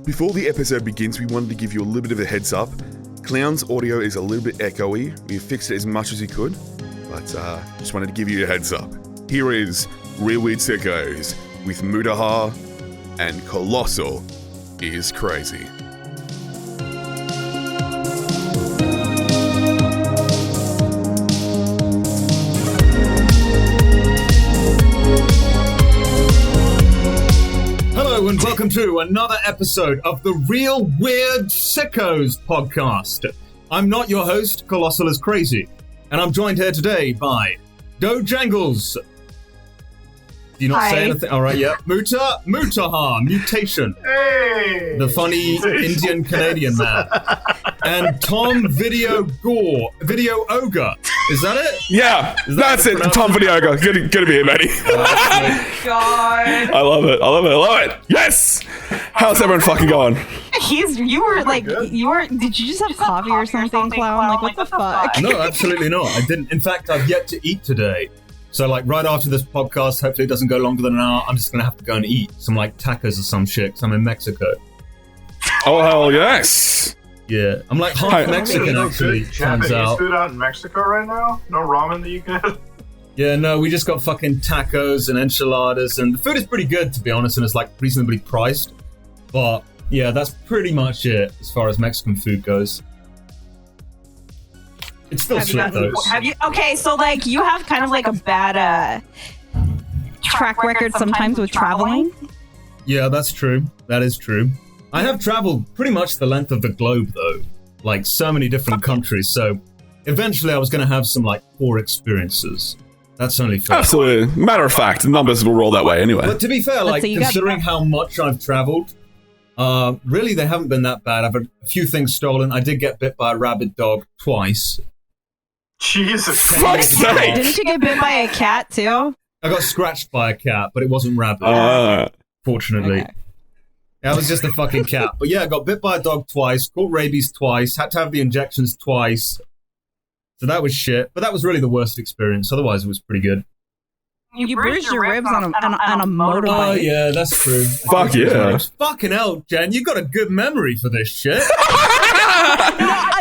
Before the episode begins, we wanted to give you a little bit of a heads up. Clown's audio is a little bit echoey. We fixed it as much as we could, but just wanted to give you a heads up. Here is Real Weird Sickos with Mutahar and Colossal is Crazy. Hello and welcome to another episode of the Real Weird Sickos podcast. I'm not your host, Colossal is Crazy, and I'm joined here today by Dojangles. Do you not say anything? All right, yeah. Mutahar, Mutation. Hey! The funny Indian Canadian man. And Tom Video Ogre. Is that it? Yeah, that's it. Tom Video Ogre. Good to be here, matey. God. I love it. Yes! How's everyone fucking going? Did you just have coffee or something, clown? Like, what the fuck? No, absolutely not. I didn't. In fact, I've yet to eat today. So, like, right after this podcast, hopefully it doesn't go longer than an hour, I'm just going to have to go and eat some, like, tacos or some shit, because I'm in Mexico. Oh, hell yes. Yeah, I'm like half Mexican, actually, turns out. Food out in Mexico right now? No ramen that you get? Yeah, no, we just got fucking tacos and enchiladas, and the food is pretty good, to be honest, and it's, like, reasonably priced. But, yeah, that's pretty much it, as far as Mexican food goes. It's still shit, though. Okay, so, like, you have kind of, like, a bad, track record sometimes with traveling? Yeah, that's true. That is true. I have traveled pretty much the length of the globe, though. Like, so many different countries, so eventually I was going to have some, like, poor experiences. That's only fair. Absolutely. Matter of fact, the numbers will roll that way anyway. But to be fair, like, considering how much I've traveled, really they haven't been that bad. I've had a few things stolen. I did get bit by a rabid dog twice. Jesus. Fuck's sake. Didn't you get bit by a cat, too? I got scratched by a cat, but it wasn't rabid. Fortunately. Okay. Yeah, it was just a fucking cat. But yeah, I got bit by a dog twice, caught rabies twice, had to have the injections twice. So that was shit. But that was really the worst experience. Otherwise, it was pretty good. You bruised your ribs on a motorbike. Oh, yeah, that's true. Fuck yeah. Fucking hell, Jen, you got a good memory for this shit.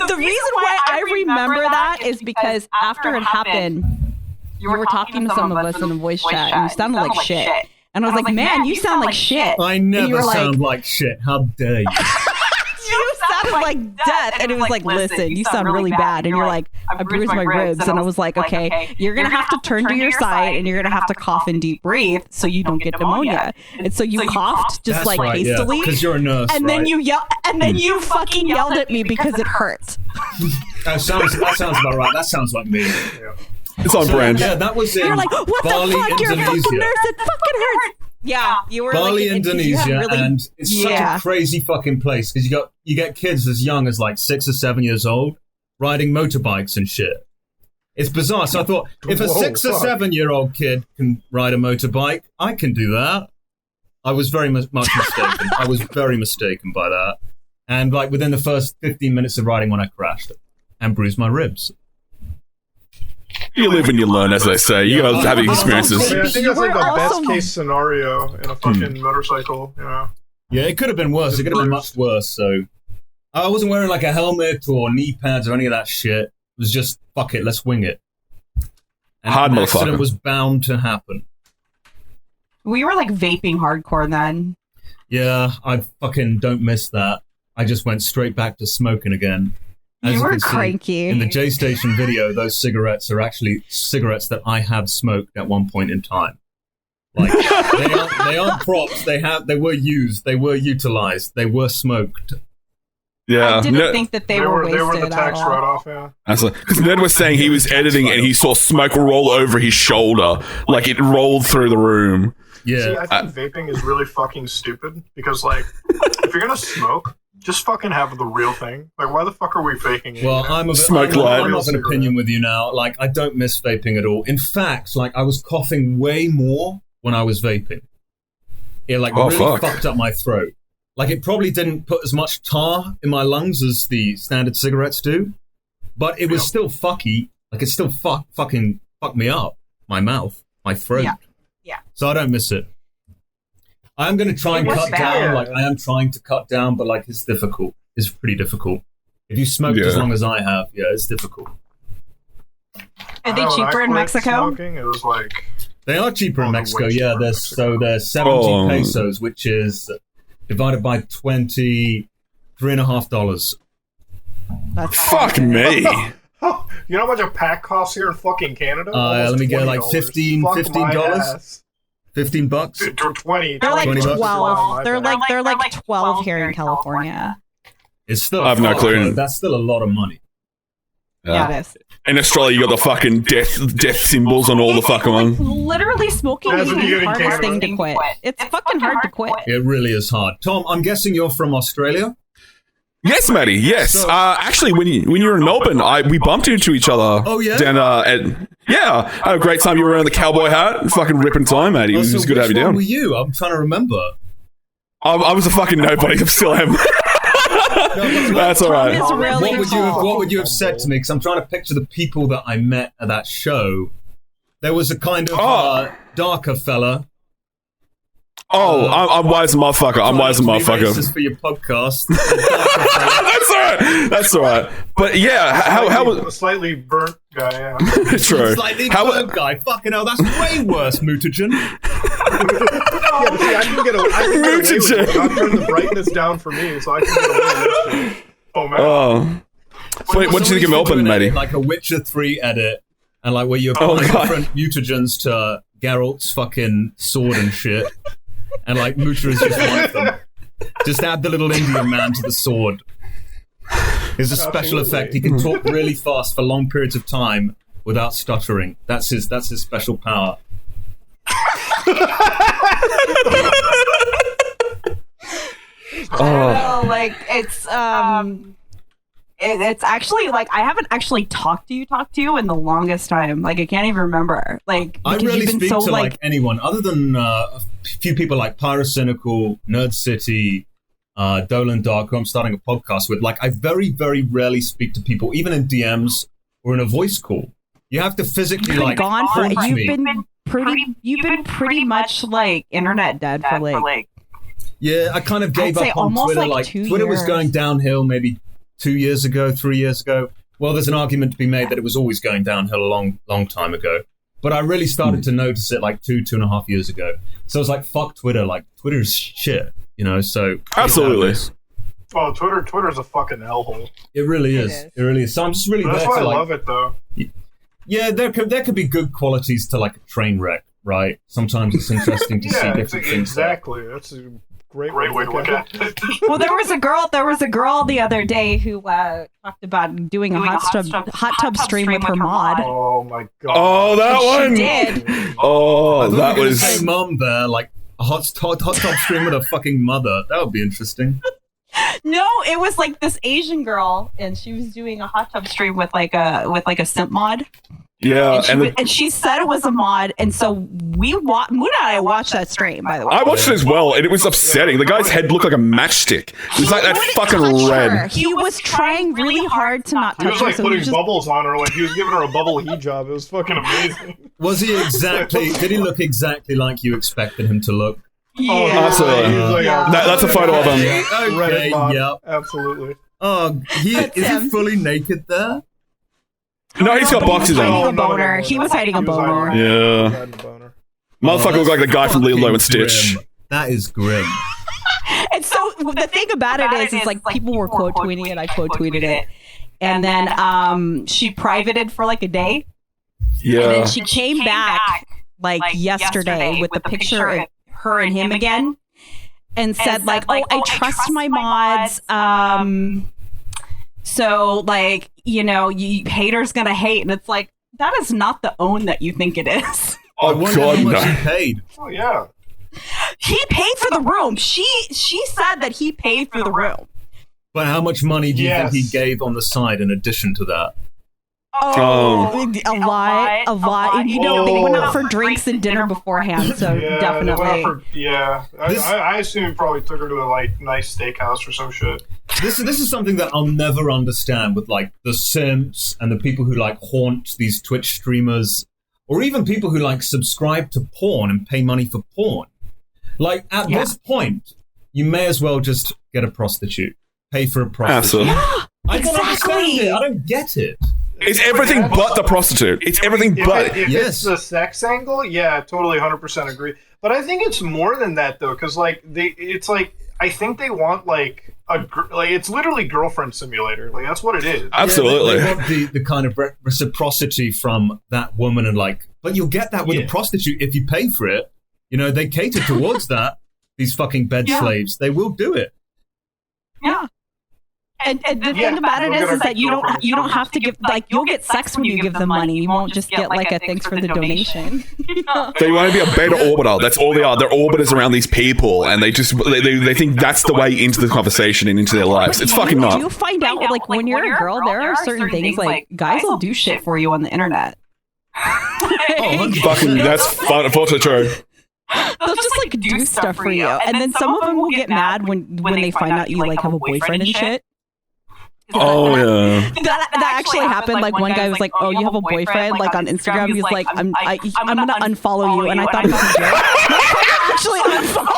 The reason why I remember that is because after it happened, you were talking to some of us in a voice chat, and you sounded like shit. And I was like, man, you sound like shit. I never sound like shit. How dare you? You sounded like death. And it was like, listen, you sound really bad. And you're like, I bruised my ribs. And I was like, okay, you're going to have to turn to your side and you're going to have to cough and deep breathe so you don't get pneumonia. And so you coughed just like hastily. Because you're a nurse, and then you fucking yelled at me because it hurts. That sounds about right. That sounds like me. Yeah. It's on brand. Yeah, that was in You're like, what Bali, the fuck? You're a fucking Indonesia. nurse. It fucking hurts. Yeah, you were Bali, like, Indonesia, really, and it's such a crazy fucking place because you get kids as young as like 6 or 7 years old riding motorbikes and shit. It's bizarre. So I thought, if a 6 or 7-year-old kid can ride a motorbike, I can do that. I was very much mistaken. I was very mistaken by that. And like within the first 15 minutes of riding, when I crashed and bruised my ribs. You live and you learn, as they say. You gotta have the experiences. I think that's like the best case scenario in a fucking motorcycle, you know? Yeah, it could have been worse. It could have been much worse, so... I wasn't wearing like a helmet or knee pads or any of that shit. It was just, fuck it, let's wing it. And Hard an motherfucker. accident was bound to happen. We were like vaping hardcore then. Yeah, I fucking don't miss that. I just went straight back to smoking again. As You were can see, cranky. in the Jaystation video, those cigarettes are actually cigarettes that I have smoked at one point in time. Like they aren't props. They were used. They were utilized. They were smoked. Yeah. I didn't think that they were wasted They were the at tax all. write-off, yeah. Because Ned was saying he was editing and he saw smoke roll over his shoulder. Like it rolled through the room. Yeah. See, I think vaping is really fucking stupid because, like, if you're gonna smoke, just fucking have the real thing. Like, why the fuck are we faking it? Well, I'm of an opinion with you now. Like, I don't miss vaping at all. In fact, like, I was coughing way more when I was vaping. It, like, really fucked up my throat. Like, it probably didn't put as much tar in my lungs as the standard cigarettes do, but it was still fucky. Like, it still fucking fucked me up. My mouth, my throat. Yeah. So I don't miss it. I'm going to try and It was cut bad. down. Like, I am trying to cut down, but like, it's difficult. It's pretty difficult. If you smoked as long as I have, yeah, it's difficult. Are they cheaper in Mexico? Smoking, it was like They are cheaper in they're Mexico, way cheaper yeah. in So Mexico. they're 70 pesos, which is divided by $23.50. That's Fuck me. You know how much a pack costs here in fucking Canada? Let me get like $20. Fuck my $15. ass. $15. Dude, 20. They're like 20 bucks. 12. They're like 12 here in California. It's still. I have no clue. That's still a lot of money. Yeah, it is. In Australia, you got the fucking death symbols on all the fucking Like, one. literally, smoking That's is what you the get in hardest Canada. thing to quit. It's fucking hard to quit. It really is hard. Tom, I'm guessing you're from Australia. Yes, Matty. Yes. So- Actually, when you were in Melbourne, we bumped into each other. Oh, yeah? Down I had a great time. You were wearing the cowboy hat. Fucking ripping time, Matty. It was good to have you Which one down. were you? I'm trying to remember. I was a fucking nobody. I still am. That's all right. Tom is really What would you have said to me? Because I'm trying to picture the people that I met at that show. There was a kind of darker fella. Oh, I'm wise as a motherfucker. I'm wise as a Trying to be motherfucker. racist for your podcast. That's all right. That's all right. But yeah, how was a slightly burnt guy? Yeah. true? Slightly How burnt guy. Fucking hell, that's way worse, Mutagen. Yeah, but see, I can get away with it. I've turned the brightness down for me, so I can get away with this shit. Oh man. Oh. Wait, what did you think of Melbourne, Matty? Like a Witcher 3 edit, and like where you Oh, apply God. different mutagens to Geralt's fucking sword and shit, and like Muta is just one of them. Just add the little Indian man to the sword. It's a special Absolutely. effect. He can talk really fast for long periods of time without stuttering. That's his special power. Oh, like it's it's actually like I haven't actually talked to you in the longest time. Like I can't even remember. Like I because rarely you've been speak so to like anyone other than a few people like Pyrocynical, Nerd City, Dolan Dark, who I'm starting a podcast with. Like I very, very rarely speak to people, even in DMs or in a voice call. You have to physically like gone for haunt me. you've been pretty much like internet dead for like Yeah, I kind of gave I'd say up on almost Twitter. like Like 2 Twitter was years. going downhill maybe 2 years ago, 3 years ago. Well, there's an argument to be made that it was always going downhill a long time ago. But I really started to notice it like 2.5 years ago. So I was like, fuck Twitter. Like Twitter's shit, you know. So Absolutely. Oh, Twitter's a fucking hellhole. it really is. is. It really is. So I'm just really But that's there why I to like. love it, though. Yeah, there could be good qualities to like a train wreck, right? Sometimes it's interesting to see Yeah, different things. there. exactly. That's a great way to look at it. well there was a girl the other day who talked about doing a hot tub stream with her mod. Oh my god. Oh, that She one. did. Oh, I thought that you were gonna was. say mum there, like a hot tub stream with a fucking mother. That would be interesting. No, it was like this Asian girl, and she was doing a hot tub stream with like a simp mod. Yeah, And she said it was a mod, and so Muta and I watched that stream. By the way, I watched it as well, and it was upsetting. The guy's head looked like a matchstick. It was like that wouldn't fucking touch her. red. He was trying really hard to not He touch was her. like So putting he just bubbles on her, like he was giving her a bubble hijab. It was fucking amazing. Was he exactly? Did he look exactly like you expected him to look? Oh, Absolutely. he was like Yeah. That's a photo of him. Okay, Reddit mod. yep. Absolutely. Oh, is he him. fully naked there? No, he's got boxes hiding on. a boner. He was hiding a boner. Yeah. Motherfucker looked like the guy from Lilo and Stitch. Grim. That is grim. And so the thing about it is like people were quote tweeting it. I quote tweeted it, and then she privated for like a day, and Yeah. then she came back like yesterday with a picture of her and him again, and said like, "Oh, I trust my mods. So like you haters gonna hate," and it's like that is not the own that you think it is. I Oh wonder god, how much no. he paid. Oh yeah. He paid for the room. She said that he paid for the room. But how much money do you think he Yes. gave on the side in addition to that? Oh, a lot. And, they went out for drinks and dinner beforehand, so Yeah, definitely. I assume he probably took her to a like nice steakhouse or some shit. This is something that I'll never understand with like the simps and the people who like haunt these Twitch streamers, or even people who like subscribe to porn and pay money for porn. Like, at this point, you may as well just get a prostitute. Pay for a prostitute. Absolutely. I don't understand it. I don't get it. It's everything but the prostitute. It's everything but. If it's the sex angle, yeah, totally 100% agree. But I think it's more than that, though, because, like, I think they want, like, it's literally girlfriend simulator. Like, that's what it is. Absolutely. Yeah, they want the kind of reciprocity from that woman, and, like, but you'll get that with a prostitute if you pay for it. You know, they cater towards that. These fucking bed slaves, they will do it. Yeah. And the thing about it is that you don't have to give, like, you'll get sex when you give them money. You won't just get like a thanks for the donation. They want to be a beta orbital. That's all they are. They're orbiters around these people, and they just they think that's the way into the conversation and into their lives. It's fucking not. You find out, like, when you're a girl, there are certain things like guys will do shit for you on the internet. Fucking that's unfortunately true. They'll just like do stuff for you, and then some of them will get mad when they find out you like have a boyfriend and shit. Oh yeah, that actually happened. Like one guy was like, "Oh, you have a boyfriend?" Like on Instagram, he's like, "I'm gonna unfollow you," and I thought it was a joke. Actually, unfollowed.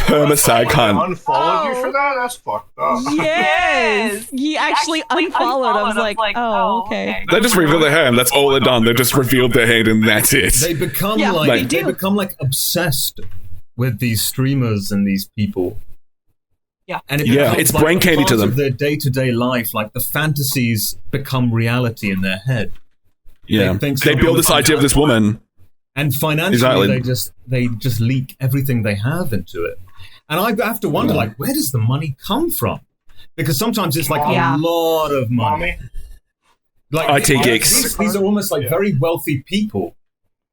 Perma-sag cunt. Unfollowed you for that? That's fucked up. Yes, he actually unfollowed. I was like, "Oh, okay." They just revealed their hand. That's all they've done. They've just revealed their hand, and that's it. They become they become like obsessed with these streamers and these people. Yeah, and it's brain candy to them. Of their day-to-day life, like the fantasies become reality in their head. Yeah, they build this idea of this woman, and financially they just leak everything they have into it. And I have to wonder, like, where does the money come from? Because sometimes it's like a lot of money. Like IT gigs. These are almost like very wealthy people,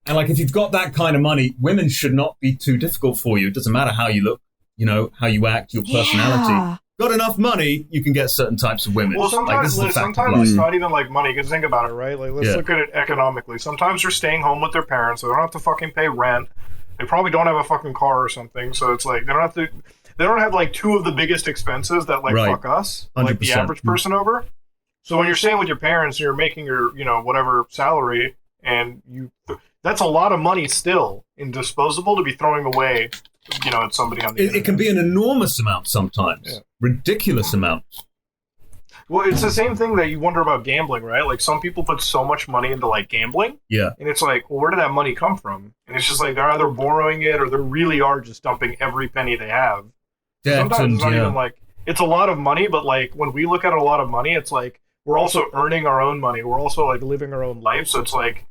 and like if you've got that kind of money, women should not be too difficult for you. It doesn't matter how you look. You know, how you act, your personality. Yeah. Got enough money, you can get certain types of women. Well, sometimes it's not even like money. Because think about it, right? Like, let's look at it economically. Sometimes they're staying home with their parents. So they don't have to fucking pay rent. They probably don't have a fucking car or something. So it's like, they don't have like two of the biggest expenses that like fuck us, 100%. Like the average person over. So when you're staying with your parents and you're making your, you know, whatever salary, and that's a lot of money still in disposable to be throwing away. You know, it's somebody on the it can be an enormous amount sometimes. Ridiculous amount. Well, it's the same thing that you wonder about gambling, right? Like, some people put so much money into, like, gambling. Yeah. And it's like, well, where did that money come from? And it's just like, they're either borrowing it or they really are just dumping every penny they have. Sometimes it's not even like, it's a lot of money, but, like, when we look at a lot of money, it's like, we're also earning our own money. We're also, like, living our own life. So it's like,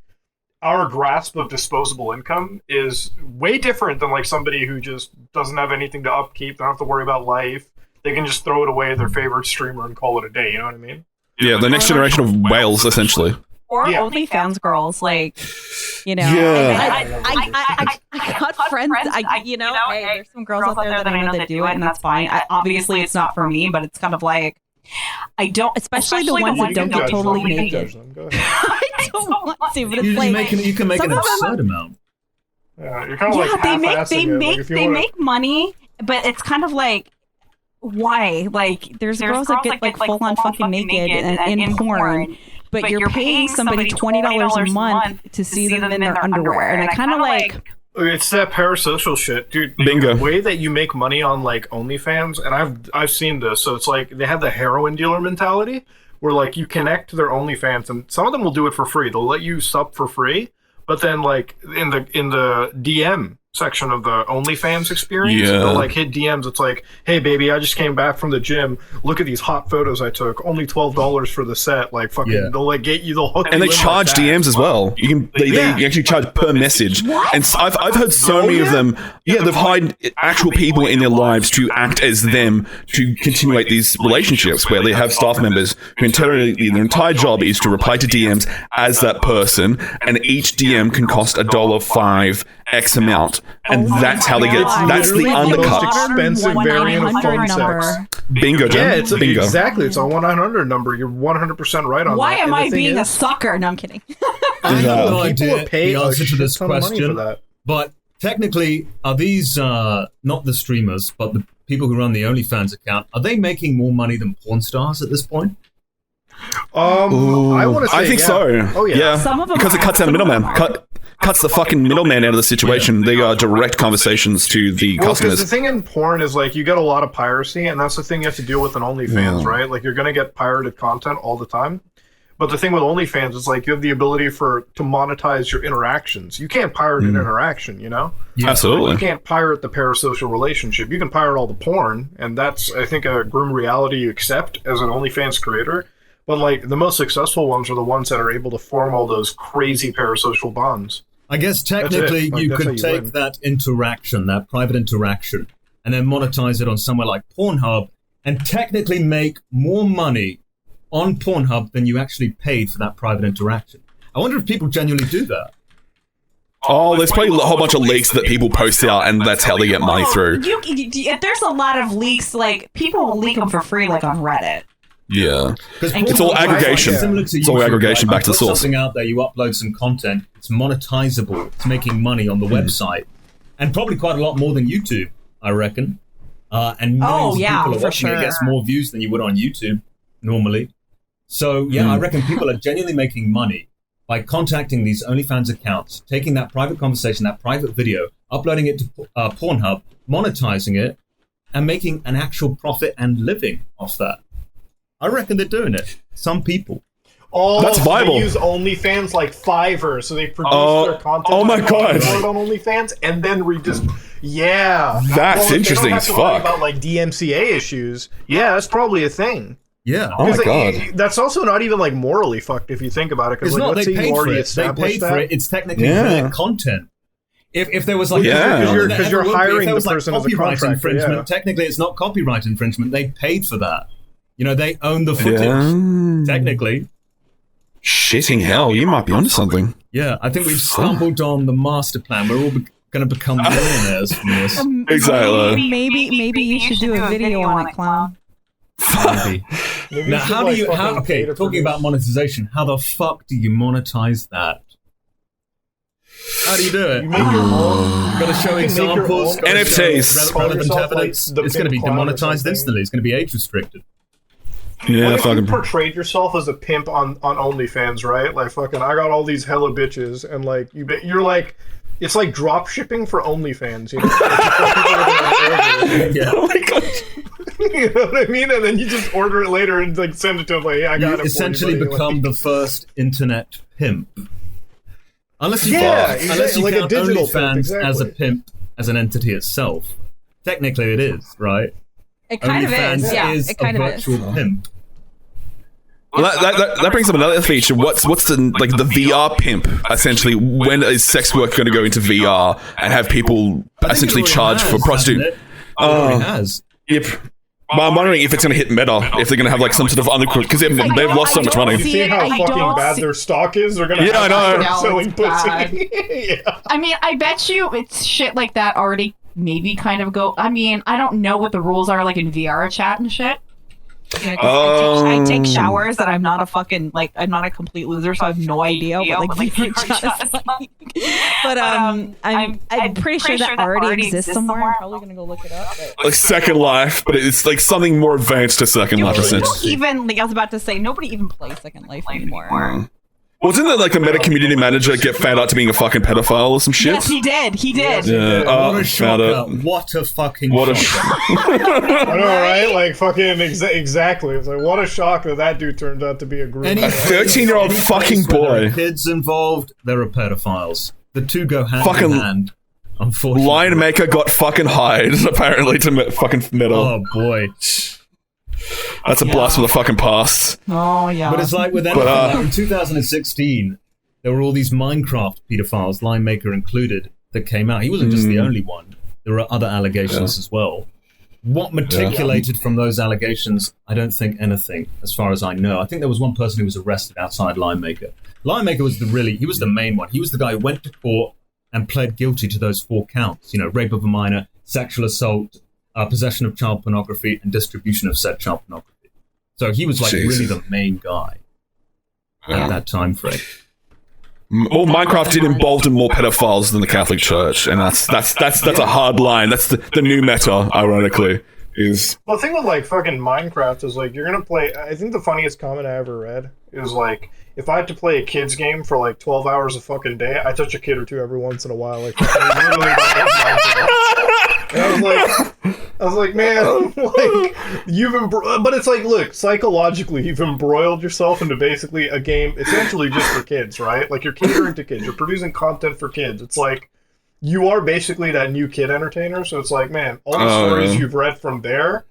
our grasp of disposable income is way different than like somebody who just doesn't have anything to upkeep. They don't have to worry about life. They can just throw it away at their favorite streamer and call it a day. You know what I mean? Yeah, the next generation of whales, essentially. Or OnlyFans girls, like, you know. Yeah. I got friends. You know, hey, there's some girls out there that I know that do it, and that's fine. Obviously, it's not for me, but it's kind of like, I don't, especially the ones that don't get totally naked. I don't want to, but it's like you can make an absurd amount. Yeah, you're kind of like they make money, but it's kind of like, why? Like, there's girls that get like full on fucking naked and in porn, but you're paying somebody $20 a month to see them in their underwear, and I kind of like. It's that parasocial shit, dude. Bingo. The way that you make money on like OnlyFans, and I've seen this. So it's like they have the heroin dealer mentality, where like you connect to their OnlyFans, and some of them will do it for free. They'll let you sub for free, but then like in the DM section of the OnlyFans experience, they'll like hit DMs. It's like, hey baby, I just came back from the gym. Look at these hot photos I took. Only $12 for the set. Like fucking, they'll like get you. They'll hook and they charge like DMs as well. You can they actually charge per message. What? And I've heard so many of them. Yeah, they've hired actual people in their lives to act as them to continuate these relationships where they have staff members who entirely their entire job is to reply to DMs as that person, and each DM can cost $1.05 X amount. And that's how they get. That's the undercut. The most expensive variant of phone sex. Bingo, Jim. Yeah, it's bingo. Exactly. It's a 1-900 number. You're 100% right on that. Why am I being a sucker? No, I'm kidding. I have no idea the answer to this question. But technically, are these not the streamers, but the people who run the OnlyFans account? Are they making more money than porn stars at this point? I want to say, I think so. Oh yeah. Some of them because it cuts out the middleman. cuts the fucking middleman out of the situation. They are direct conversations to the customers. Because the thing in porn is, like, you get a lot of piracy, and that's the thing you have to deal with in OnlyFans, right? Like, you're going to get pirated content all the time. But the thing with OnlyFans is, like, you have the ability to monetize your interactions. You can't pirate an interaction, you know? Yeah. Absolutely. You can't pirate the parasocial relationship. You can pirate all the porn, and that's, I think, a grim reality you accept as an OnlyFans creator. But, like, the most successful ones are the ones that are able to form all those crazy parasocial bonds. I guess technically you could take that interaction, that private interaction, and then monetize it on somewhere like Pornhub, and technically make more money on Pornhub than you actually paid for that private interaction. I wonder if people genuinely do that. Oh, there's probably a whole bunch of leaks that people post out, and that's how they get money through. There's a lot of leaks, like, people will leak them for free, like on Reddit. Yeah. It's all aggregation. It's all aggregation back to the source. Something out there, you upload some content, it's monetizable, it's making money on the website, and probably quite a lot more than YouTube, I reckon. And millions of people are watching it. It gets more views than you would on YouTube normally. So, yeah, I reckon people are genuinely making money by contacting these OnlyFans accounts, taking that private conversation, that private video, uploading it to Pornhub, monetizing it, and making an actual profit and living off that. I reckon they're doing it. Some people. Oh, that's viable. They use OnlyFans like Fiverr, so they produce their content. Oh my god! On OnlyFans, and then that's interesting as fuck. About like DMCA issues. Yeah, that's probably a thing. Yeah. Oh my god. That's also not even like morally fucked if you think about it. Because like, let's say you already established that. They paid for it. It's technically their content. If there was like because you're hiring the person as a contractor. Infringement, technically it's not copyright infringement. They paid for that. You know, they own the footage. Technically. Shitting hell, you might be onto something. Yeah, I think we've stumbled on the master plan. We're all going to become millionaires from this. Exactly. Maybe you should do a video on it, clown. Maybe. Now, talking about monetization, how the fuck do you monetize that? How do you do it? You got to show examples. NFTs. Relevant evidence. It's going to be demonetized instantly. It's going to be age restricted. Yeah, if you portrayed yourself as a pimp on OnlyFans, right? Like, fucking, I got all these hella bitches, and like, you're like, it's like drop shipping for OnlyFans, you know? Yeah. Oh my god. You know what I mean? And then you just order it later and like send it to them. Like, yeah, I got it. You essentially become the first internet pimp. Unless you count OnlyFans as a pimp, as an entity itself. Technically, it is, right? It kind of is, yeah. It kind of is. Pimp. Well, that brings up another feature. What's the VR pimp? Essentially, when is sex work going to go into VR and have people essentially charge for prostitute? It already has. Yep. But I'm wondering if it's going to hit meta, if they're going to have like some sort of undercooked, because they've lost so much money. You see how fucking bad their stock is? They're going to selling pussy. Yeah. I mean, I bet you it's shit like that already maybe kind of go. I mean, I don't know what the rules are like in VR chat and shit. Yeah, I take showers and I'm not a fucking, like, I'm not a complete loser, so I have no idea what like VR chat is like. But I'm pretty sure that already exists somewhere. I'm probably gonna go look it up. Like Second Life, but it's like something more advanced to Second Life. Even like I was about to say, nobody even plays Second Life anymore. Well, didn't like the meta community manager get found out to being a fucking pedophile or some shit? Yes, he did. He did. Yeah. What a shocker. What a fucking shocker. I know, right? Like, fucking exactly. It's like, what a shock that dude turned out to be a group. A 13-year-old fucking boy. Kids involved, there are pedophiles. The two go hand in hand. Unfortunately. Line maker got fucking hired, apparently, to fucking metal. Oh, boy. That's a blast from the fucking past. Oh, yeah. But it's like with anything, like in 2016, there were all these Minecraft pedophiles, Line Maker included, that came out. He wasn't just the only one. There were other allegations as well. What matriculated from those allegations, I don't think anything, as far as I know. I think there was one person who was arrested outside Line Maker. Line Maker was he was the main one. He was the guy who went to court and pled guilty to those 4 counts. You know, rape of a minor, sexual assault, possession of child pornography, and distribution of said child pornography. So he was like really the main guy at that time frame. Well, Minecraft did involve in more pedophiles than the Catholic Church, and that's a hard line. That's the new meta, ironically. is. Well, the thing with like fucking Minecraft is like you're gonna play. I think the funniest comment I ever read is like, if I had to play a kid's game for like 12 hours a fucking day, I touch a kid or two every once in a while. Like, literally, and I was like, man, like but it's like, look, psychologically, you've embroiled yourself into basically a game essentially just for kids, right? Like you're catering to kids, you're producing content for kids. It's like you are basically that new kid entertainer. So it's like, man, all the stories you've read from there.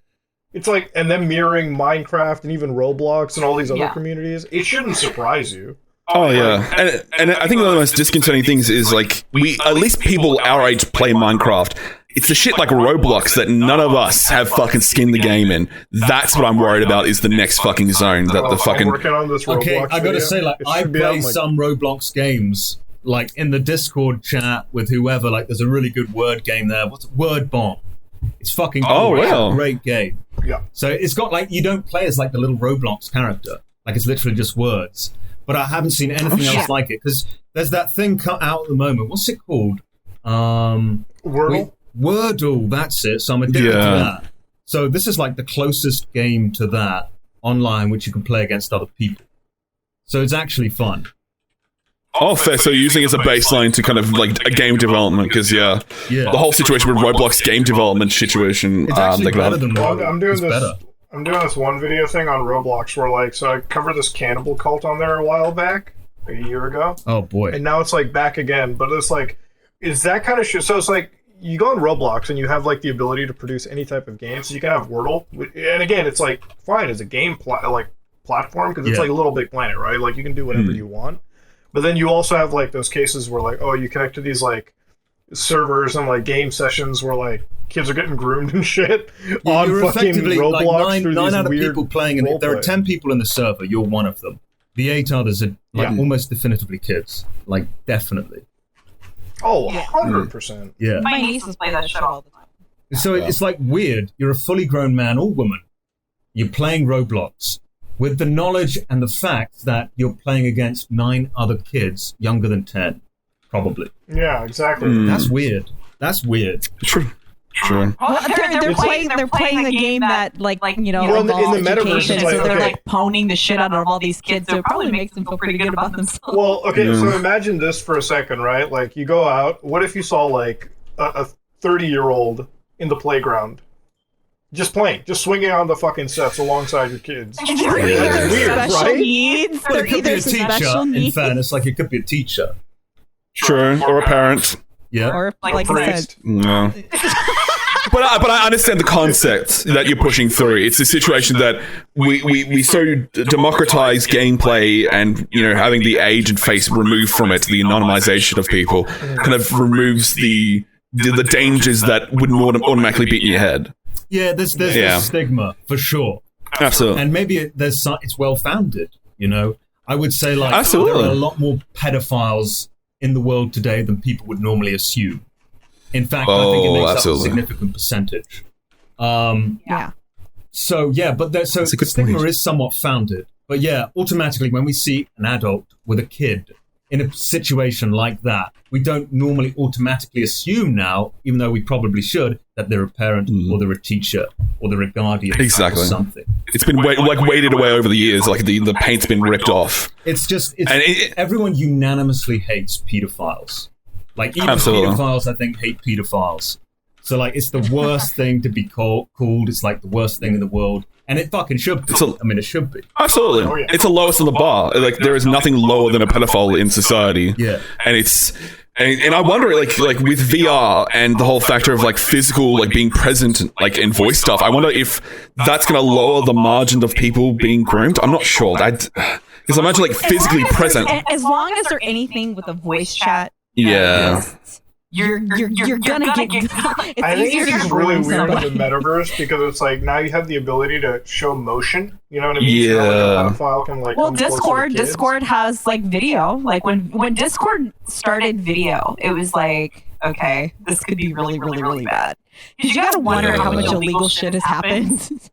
It's like, and then mirroring Minecraft and even Roblox and all these other communities, it shouldn't surprise you. Oh yeah, and I think one of the most disconcerting things is like at least people our age play Minecraft. It's the shit like Roblox that none of us have fucking skinned the game in. That's what I'm worried about is the next fucking zone that the fucking. I'm working on this Roblox okay, I gotta video. say, like I play some Roblox games, like in the Discord chat with whoever. Like, there's a really good word game there. What's Word Bomb? It's fucking cool. Oh, wow. It's a great game. Yeah. So it's got like, you don't play as like the little Roblox character. Like it's literally just words. But I haven't seen anything else like it because there's that thing cut out at the moment. What's it called? Wordle? Wordle, that's it. So I'm addicted to that. So this is like the closest game to that online which you can play against other people. So it's actually fun. Oh, fair. So you're using it as a baseline to kind of like a game development, because the whole situation with Roblox game development situation. It's actually better than Well, Roblox. I'm doing It's this. better. I'm doing this one video thing on Roblox where like, so I covered this cannibal cult on there a while back, like a year ago. Oh boy. And now it's like back again, but it's like, is that kind of shit? So it's like you go on Roblox and you have like the ability to produce any type of game. So you can have Wordle, and again, it's like fine as a game platform because it's like a Little Big Planet, right? Like you can do whatever you want. But then you also have like those cases where like, oh, you connect to these like servers and like game sessions where like kids are getting groomed and shit on You're fucking effectively Roblox like through nine these out of weird people playing, and there are roleplay. 10 people in the server. You're one of them. The 8 others are like almost definitively kids. Like definitely. Oh, 100%. Yeah. My nieces play that shit all the time. So it's like weird. You're a fully grown man or woman. You're playing Roblox with the knowledge and the fact that you're playing against 9 other kids younger than 10, probably. Yeah, exactly. That's weird. That's weird. True. Well, they're playing a game that like you know Well, in the involves metaverse, education, it's like, so they're okay. like poning the shit out of all these kids. So it probably makes them feel pretty good about themselves. Well, okay, so imagine this for a second, right? Like, you go out, what if you saw, like, a 30-year-old in the playground? Just playing, just swinging on the fucking sets alongside your kids. It's either weird, special right? needs, Well, they're it could be either a teacher, special in needs, fairness. Like, it could be a teacher. True. Or a parent. Yeah. or like I said, No. But I understand the concept that you're pushing through. It's a situation that we so democratize gameplay, and you know, having the age and face removed from it, the anonymization of people kind of removes the dangers that would automatically be in your head. Yeah, there's this stigma, for sure. Absolutely. And maybe it's well-founded, you know? I would say, like, Absolutely. there are a lot more pedophiles in the world today than people would normally assume. In fact, I think it makes up a significant percentage. yeah. So, yeah, but the stigma is somewhat founded. But yeah, automatically when we see an adult with a kid in a situation like that, we don't normally automatically assume now, even though we probably should, that they're a parent or they're a teacher or they're a guardian or something. It's been weighted away over the years, like the paint's been ripped off. Everyone unanimously hates pedophiles. Like, even pedophiles, I think, hate pedophiles. So, like, it's the worst thing to be called. It's like the worst thing in the world. And it fucking should be. It should be. Absolutely. Oh, yeah. It's the lowest on the bar. Like, there is nothing lower than a pedophile in society. Yeah. And it's... And I wonder, like with VR and the whole factor of like physical, like being present, like in voice stuff, I wonder if that's going to lower the margin of people being groomed. I'm not sure. Because imagine like physically present. As long as there's anything with a voice chat, Yeah. you're gonna get. It's I think easier it's to just really groom weird in somebody. the metaverse because it's like now you have the ability to show motion. You know what I mean? Yeah. So like a pedophile can like Well, come closer to kids. Discord has like video. Like when Discord started video, it was like, okay, this could be really, really, really bad. Because you gotta wonder how much illegal shit has happened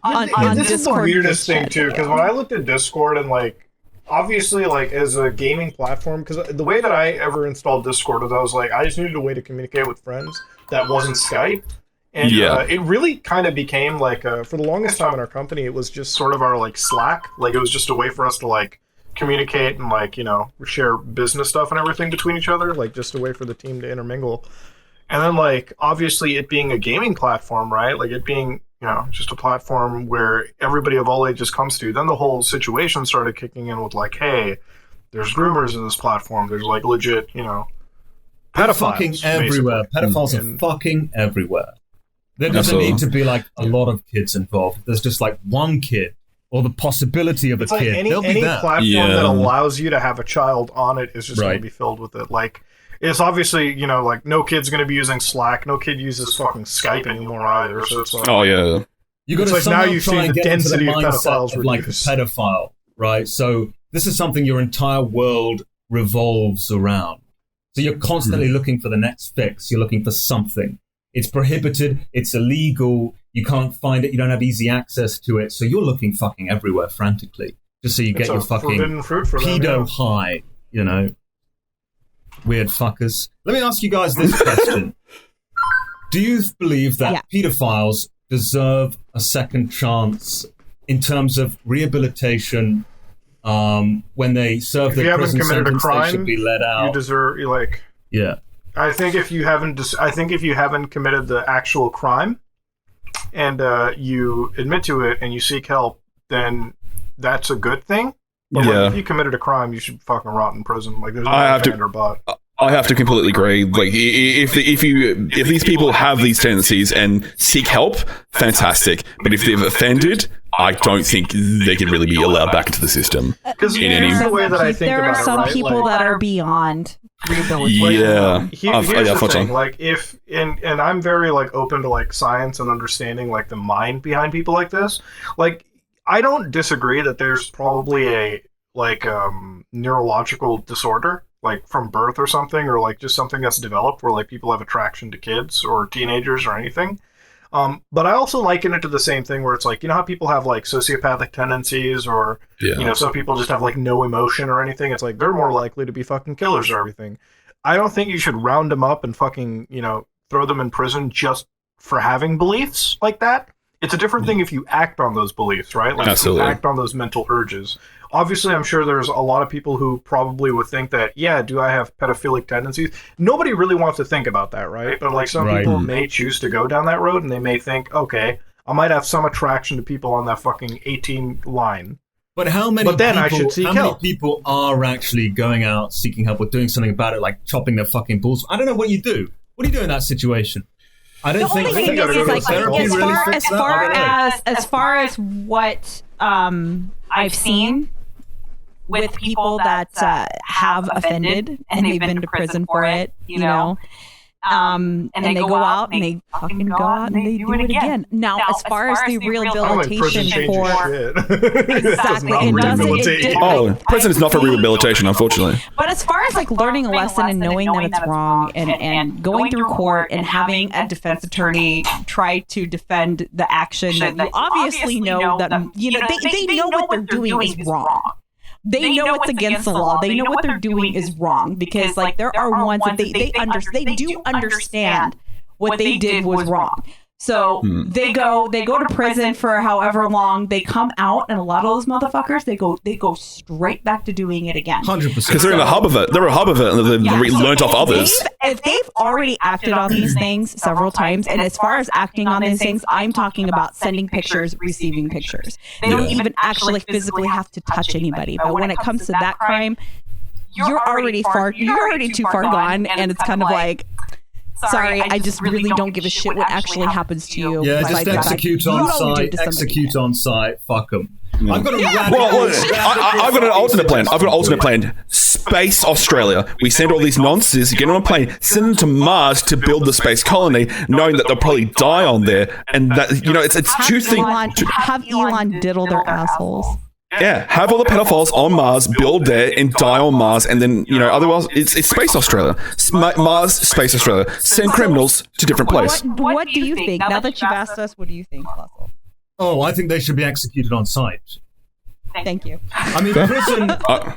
on This is the Discord. weirdest thing too, because when I looked at Discord and like, obviously like as a gaming platform, because the way that I ever installed Discord was I was like, I just needed a way to communicate with friends that wasn't Skype. And it really kind of became like, for the longest time in our company, it was just sort of our like Slack. Like it was just a way for us to like communicate and like, you know, share business stuff and everything between each other. Like just a way for the team to intermingle. And then like, obviously it being a gaming platform, right? Like it being, you know, just a platform where everybody of all ages comes to. Then the whole situation started kicking in with like, hey, there's groomers in this platform. There's like legit, you know, pedophiles. Fucking everywhere. Pedophiles are fucking everywhere. There doesn't need to be like a lot of kids involved. There's just like one kid or the possibility of a like kid. Any platform that allows you to have a child on it is just going to be filled with it. Like, it's obviously, you know, like no kid's going to be using Slack. No kid uses fucking Skype anymore either. So it's like, you got to like now you see the density of pedophiles of like a pedophile, right? So this is something your entire world revolves around. So you're constantly looking for the next fix. You're looking for something. It's prohibited. It's illegal. You can't find it. You don't have easy access to it. So you're looking fucking everywhere frantically just so you get your fucking pedo high, you know? Weird fuckers. Let me ask you guys this question. Do you believe that pedophiles deserve a second chance in terms of rehabilitation when they serve their prison sentence? They should be let out. You deserve, like... Yeah. I think if you haven't committed the actual crime and you admit to it and you seek help, then that's a good thing. But like, if you committed a crime, you should fucking rot in prison. Like, there's no offender but. I have to completely agree. Like, if these people have these tendencies and seek help, fantastic. But if they've offended, I don't think they can really be allowed back into the system. Because here's the way that I think there about are some people that are beyond rehabilitation. Yeah. Here's the thing. Like, and I'm very like open to like science and understanding like the mind behind people like this. Like, I don't disagree that there's probably a like neurological disorder, like from birth or something, or like just something that's developed where like people have attraction to kids or teenagers or anything. But I also liken it to the same thing where it's like, you know how people have like sociopathic tendencies or, you know, some people just have like no emotion or anything. It's like they're more likely to be fucking killers or everything. I don't think you should round them up and fucking, you know, throw them in prison just for having beliefs like that. It's a different thing if you act on those beliefs, right? Like if you act on those mental urges. Obviously, I'm sure there's a lot of people who probably would think that, yeah, do I have pedophilic tendencies? Nobody really wants to think about that, right? But like some people may choose to go down that road and they may think, okay, I might have some attraction to people on that fucking 18 line. But how many people are actually going out seeking help or doing something about it, like chopping their fucking balls? I don't know what you do. What do you do in that situation? I don't think as far as what I've seen with people that have offended and they've been to prison for it, you know, and they go out and they fucking go out and they do it again. Now, as far as the rehabilitation for prison is not for rehabilitation, unfortunately. But as far as like learning a lesson and knowing that it's wrong and going through court and having a defense attorney try to defend the action that you obviously know that, you know, they know what they're doing is wrong. They know it's against the law. They know what they're doing is wrong because, like, there are ones that they do understand what they did was wrong. So they go to prison for however long. They come out, and a lot of those motherfuckers they go straight back to doing it again. 100%. Because they're in the hub of it. They're a hub of it, and they've learned off others. If they've already acted on these things several times, and as far as acting on these things, I'm talking about sending pictures, receiving pictures. They don't even actually physically have to touch anybody. But when it comes to that crime, you're already too far gone, and it's kind of like. Sorry, I just really don't give a shit what actually happens to you. Yeah, just execute on site. Execute on site. Fuck them. I've got I've got an alternate plan. I've got an alternate plan. Space Australia. We send all these nonsense, get on a plane, send them to Mars to build the space colony, knowing that they'll probably die on there. And that, you know, it's two things. Have Elon diddle their assholes. Yeah, have all the pedophiles on Mars, build there, and die on Mars, and then, you know, otherwise, it's Space Australia. Mars, Space Australia. Send criminals to different places. What do you think? Now that you've asked us, what do you think, Colossal? Oh, I think they should be executed on site. Thank you. I mean,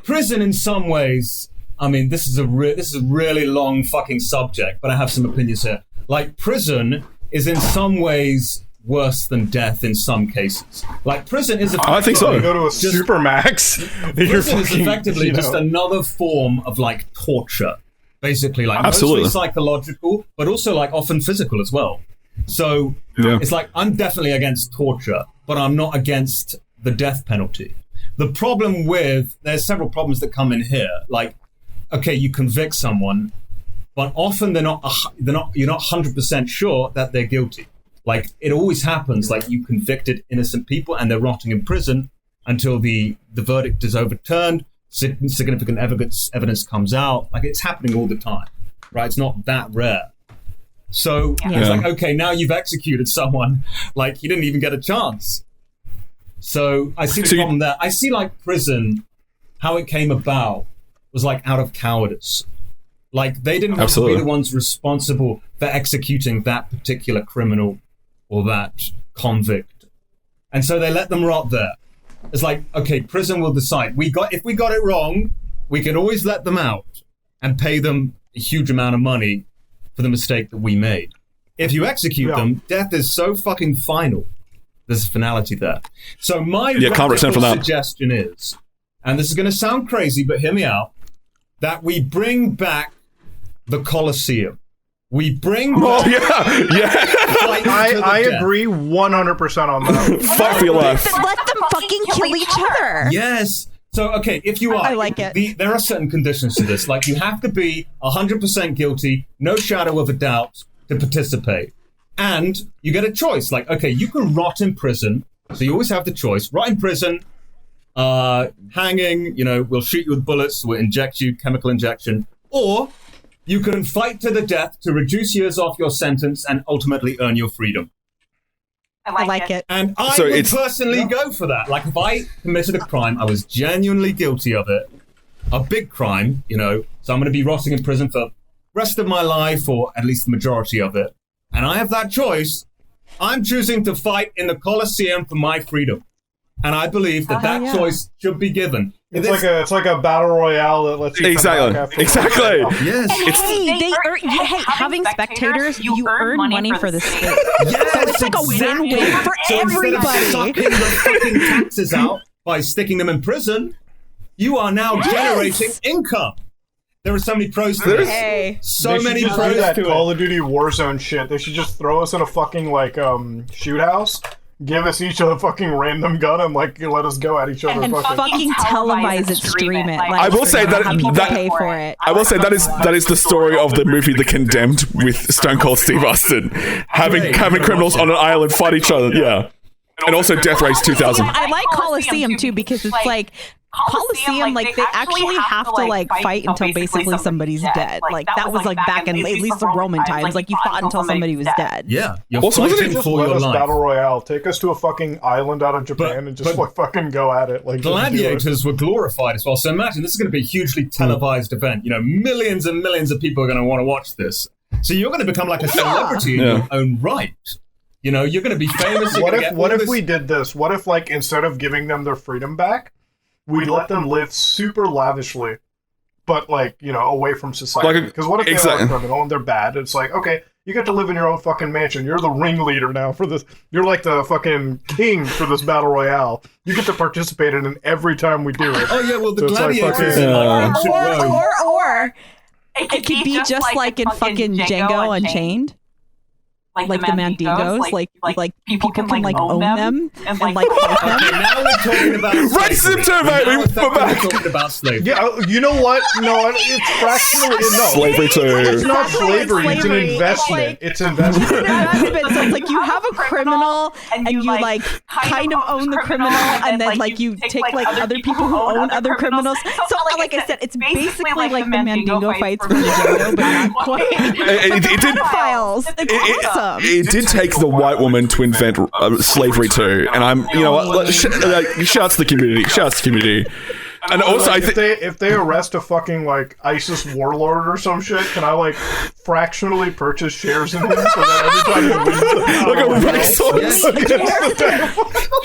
prison in some ways, I mean, this is a really long fucking subject, but I have some opinions here. Like, prison is in some ways worse than death in some cases. Like prison is I think so. You go to a supermax. Prison is effectively just another form of like torture, basically, like Absolutely. mostly psychological, but also like often physical as well. So it's like I'm definitely against torture, but I'm not against the death penalty. The problem there's several problems that come in here. Like, okay, you convict someone, but often you're not 100% sure that they're guilty. Like it always happens, like you convicted innocent people and they're rotting in prison until the verdict is overturned, significant evidence comes out. Like it's happening all the time, right? It's not that rare. So it's like, okay, now you've executed someone, like he didn't even get a chance. So I see the problem there. I see like prison, how it came about was like out of cowardice. Like they didn't want to be the ones responsible for executing that particular criminal or that convict. And so they let them rot there. It's like, okay, prison will decide. If we got it wrong, we can always let them out and pay them a huge amount of money for the mistake that we made. If you execute them, death is so fucking final. There's a finality there. So my suggestion is, and this is going to sound crazy, but hear me out, that we bring back the Coliseum. We bring back... I agree 100% on that. Fight for your life. Let them fucking kill each other. Yes. So, okay, if you are... I like it. There are certain conditions to this. Like, you have to be 100% guilty, no shadow of a doubt, to participate. And you get a choice. Like, okay, you can rot in prison. So you always have the choice. Rot in prison, hanging, we'll shoot you with bullets, we'll inject you, chemical injection. Or you can fight to the death to reduce years off your sentence and ultimately earn your freedom. I like it. And I would personally go for that. Like, if I committed a crime, I was genuinely guilty of it, a big crime, so I'm going to be rotting in prison for the rest of my life, or at least the majority of it, and I have that choice, I'm choosing to fight in the Coliseum for my freedom. And I believe that choice should be given. It's like a battle royale that lets you Exactly. Yes. Having spectators, you earn money for the state. Yes, so it's like a win-win for everybody. Instead of sucking the fucking taxes out by sticking them in prison, you are now generating income. There are so many pros to it. So many pros that to Call it. of Duty Warzone shit. They should just throw us in a fucking shoot house. Give us each a fucking random gun and let us go at each other. And fucking televise it, stream it. I will say that pay for it. I will say that is the story of the movie The Condemned with Stone Cold Steve Austin having criminals on an island fight each other. Yeah, and also Death Race 2000. I like Coliseum too because it's like. Coliseum, they actually have to fight until basically somebody's dead. Like that was back in at least the Roman times. Like you fought until somebody was dead. Yeah. You're also, fighting just for let your us life. battle royale. Take us to a fucking island out of Japan and just fucking go at it. Gladiators were glorified as well. So imagine this is going to be a hugely televised event. Millions and millions of people are going to want to watch this. So you're going to become like a celebrity in your own right. You're going to be famous. What if we did this? What if instead of giving them their freedom back, we let them live super lavishly, but away from society. Because what if they're a criminal and they're bad? It's like, okay, you get to live in your own fucking mansion. You're the ringleader now for this. You're like the fucking king for this battle royale. You get to participate in it every time we do it. Oh yeah, well the So gladiators or it could be just like in fucking Django Unchained. Like the Mandingos, like people can own them and fight them. Now we're talking about racism too, baby. We're back. Talking about slavery. Yeah, you know what? No, it's fractionally slavery too. It's not slavery. It's an investment. It's investment. So it's like you have a criminal and you kind of own the criminal, and then you take other people who own other criminals. So like I said, it's basically like the Mandingo fights from Django, but not quite. It did. It's awesome. It did take the white woman to invent slavery too, and I'm, shout out to the community. Shout out to the community. And also, if they arrest a fucking ISIS warlord or some shit, can I fractionally purchase shares in him so that every time he wins, like a racehorse?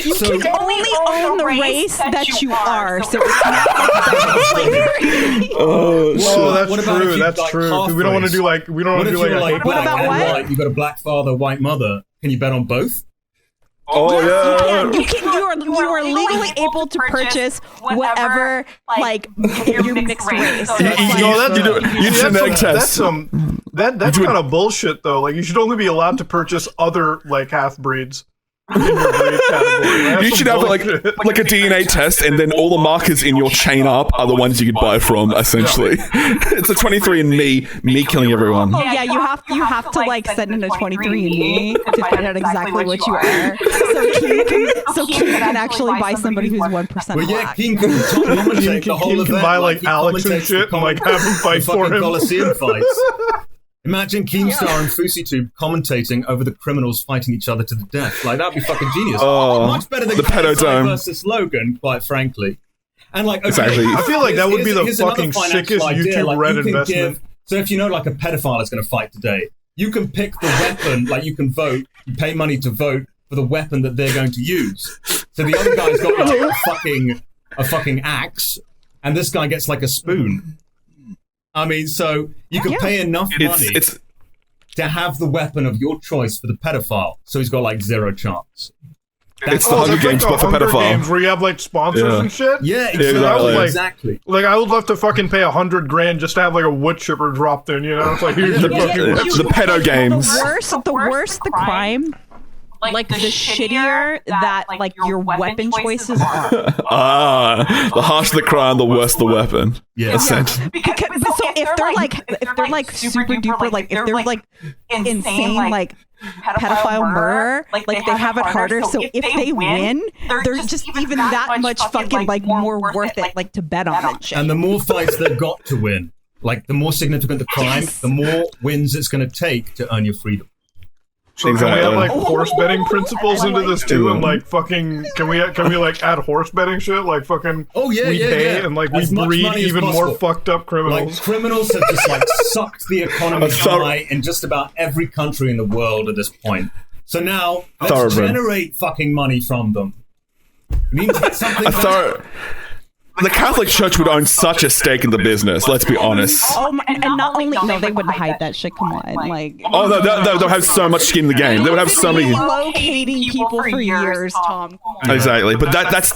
You So- can only own the race that you are. So it's not like Oh, Oh, that's What about if true. you, That's like, true. 'Cause we don't want to do like we don't What want to if do you're like like a black about and what? white? You got a black father, white mother. Can you bet on both? Oh yeah. you are legally able to purchase whatever like your mixed race. So it's like- You genetic test. That's kind of bullshit though. Like you should only be allowed to purchase other like half breeds in your breed category. That's You some should have like bullshit. a DNA test, and then all the markers in your chain up are the ones you could buy from. Essentially, it's a 23andMe, me killing everyone. Oh yeah, you have to like send in a 23andMe to find out exactly what you are. So King can actually buy somebody who's 1% Well, yeah, black. King can commentate the whole King event. can buy like he Alex and commentates shit the and like have him fight the for fucking him. Coliseum fights. Imagine Keemstar and FouseyTube commentating over the criminals fighting each other to the death. Like, that'd be fucking genius. Oh, Much better than the KSI pedodome. versus Logan, quite frankly. And like, okay, Exactly. I feel like that would be the here's another fucking financial sickest idea. YouTube Like, Red you can investment. so if you know like a pedophile is going to fight today, you can pick the weapon, like you can vote, you pay money to vote for the weapon that they're going to use. So the other guy's got like a fucking axe, and this guy gets like a spoon. I mean, so you can pay enough money It's to have the weapon of your choice for the pedophile, so he's got like 0 chance. it's the Hunger that's like Games, the but for Hunger pedophile. Games where you have like sponsors Yeah. and shit. Yeah, exactly. exactly. Like I would love to fucking pay $100,000 just to have like a wood chipper dropped in. You know, it's like here's the fucking. The pedo games. The worse the crime, like the shittier that like your weapon choices are. The harsher the crime, the worse the weapon. Yeah. Essentially. Because so if they're like super duper like if they're like insane like pedophile murder, like they have it harder. So if they win, they're just even that much fucking like more worth it like to bet on that shit. And the more fights they've got to win, like the more significant the crime, the more wins it's going to take to earn your freedom. So can we have like Exactly. horse betting principles into this too, and like fucking can we like add horse betting shit like fucking Oh, yeah, we yeah, pay yeah. and like As we much breed money as even possible. more fucked up Like criminals. criminals have just like sucked the economy dry in just about every country in the world at this point. So now let's Thoroughbred. generate fucking money from them. We need to get something. The Catholic Church would own such a stake in the business. Let's be honest. Oh my, and not only no, they wouldn't hide that shit. Come on, like Oh, they'll have so much skin in the game. They would have so many. locating people for years, Tom. Exactly, but that's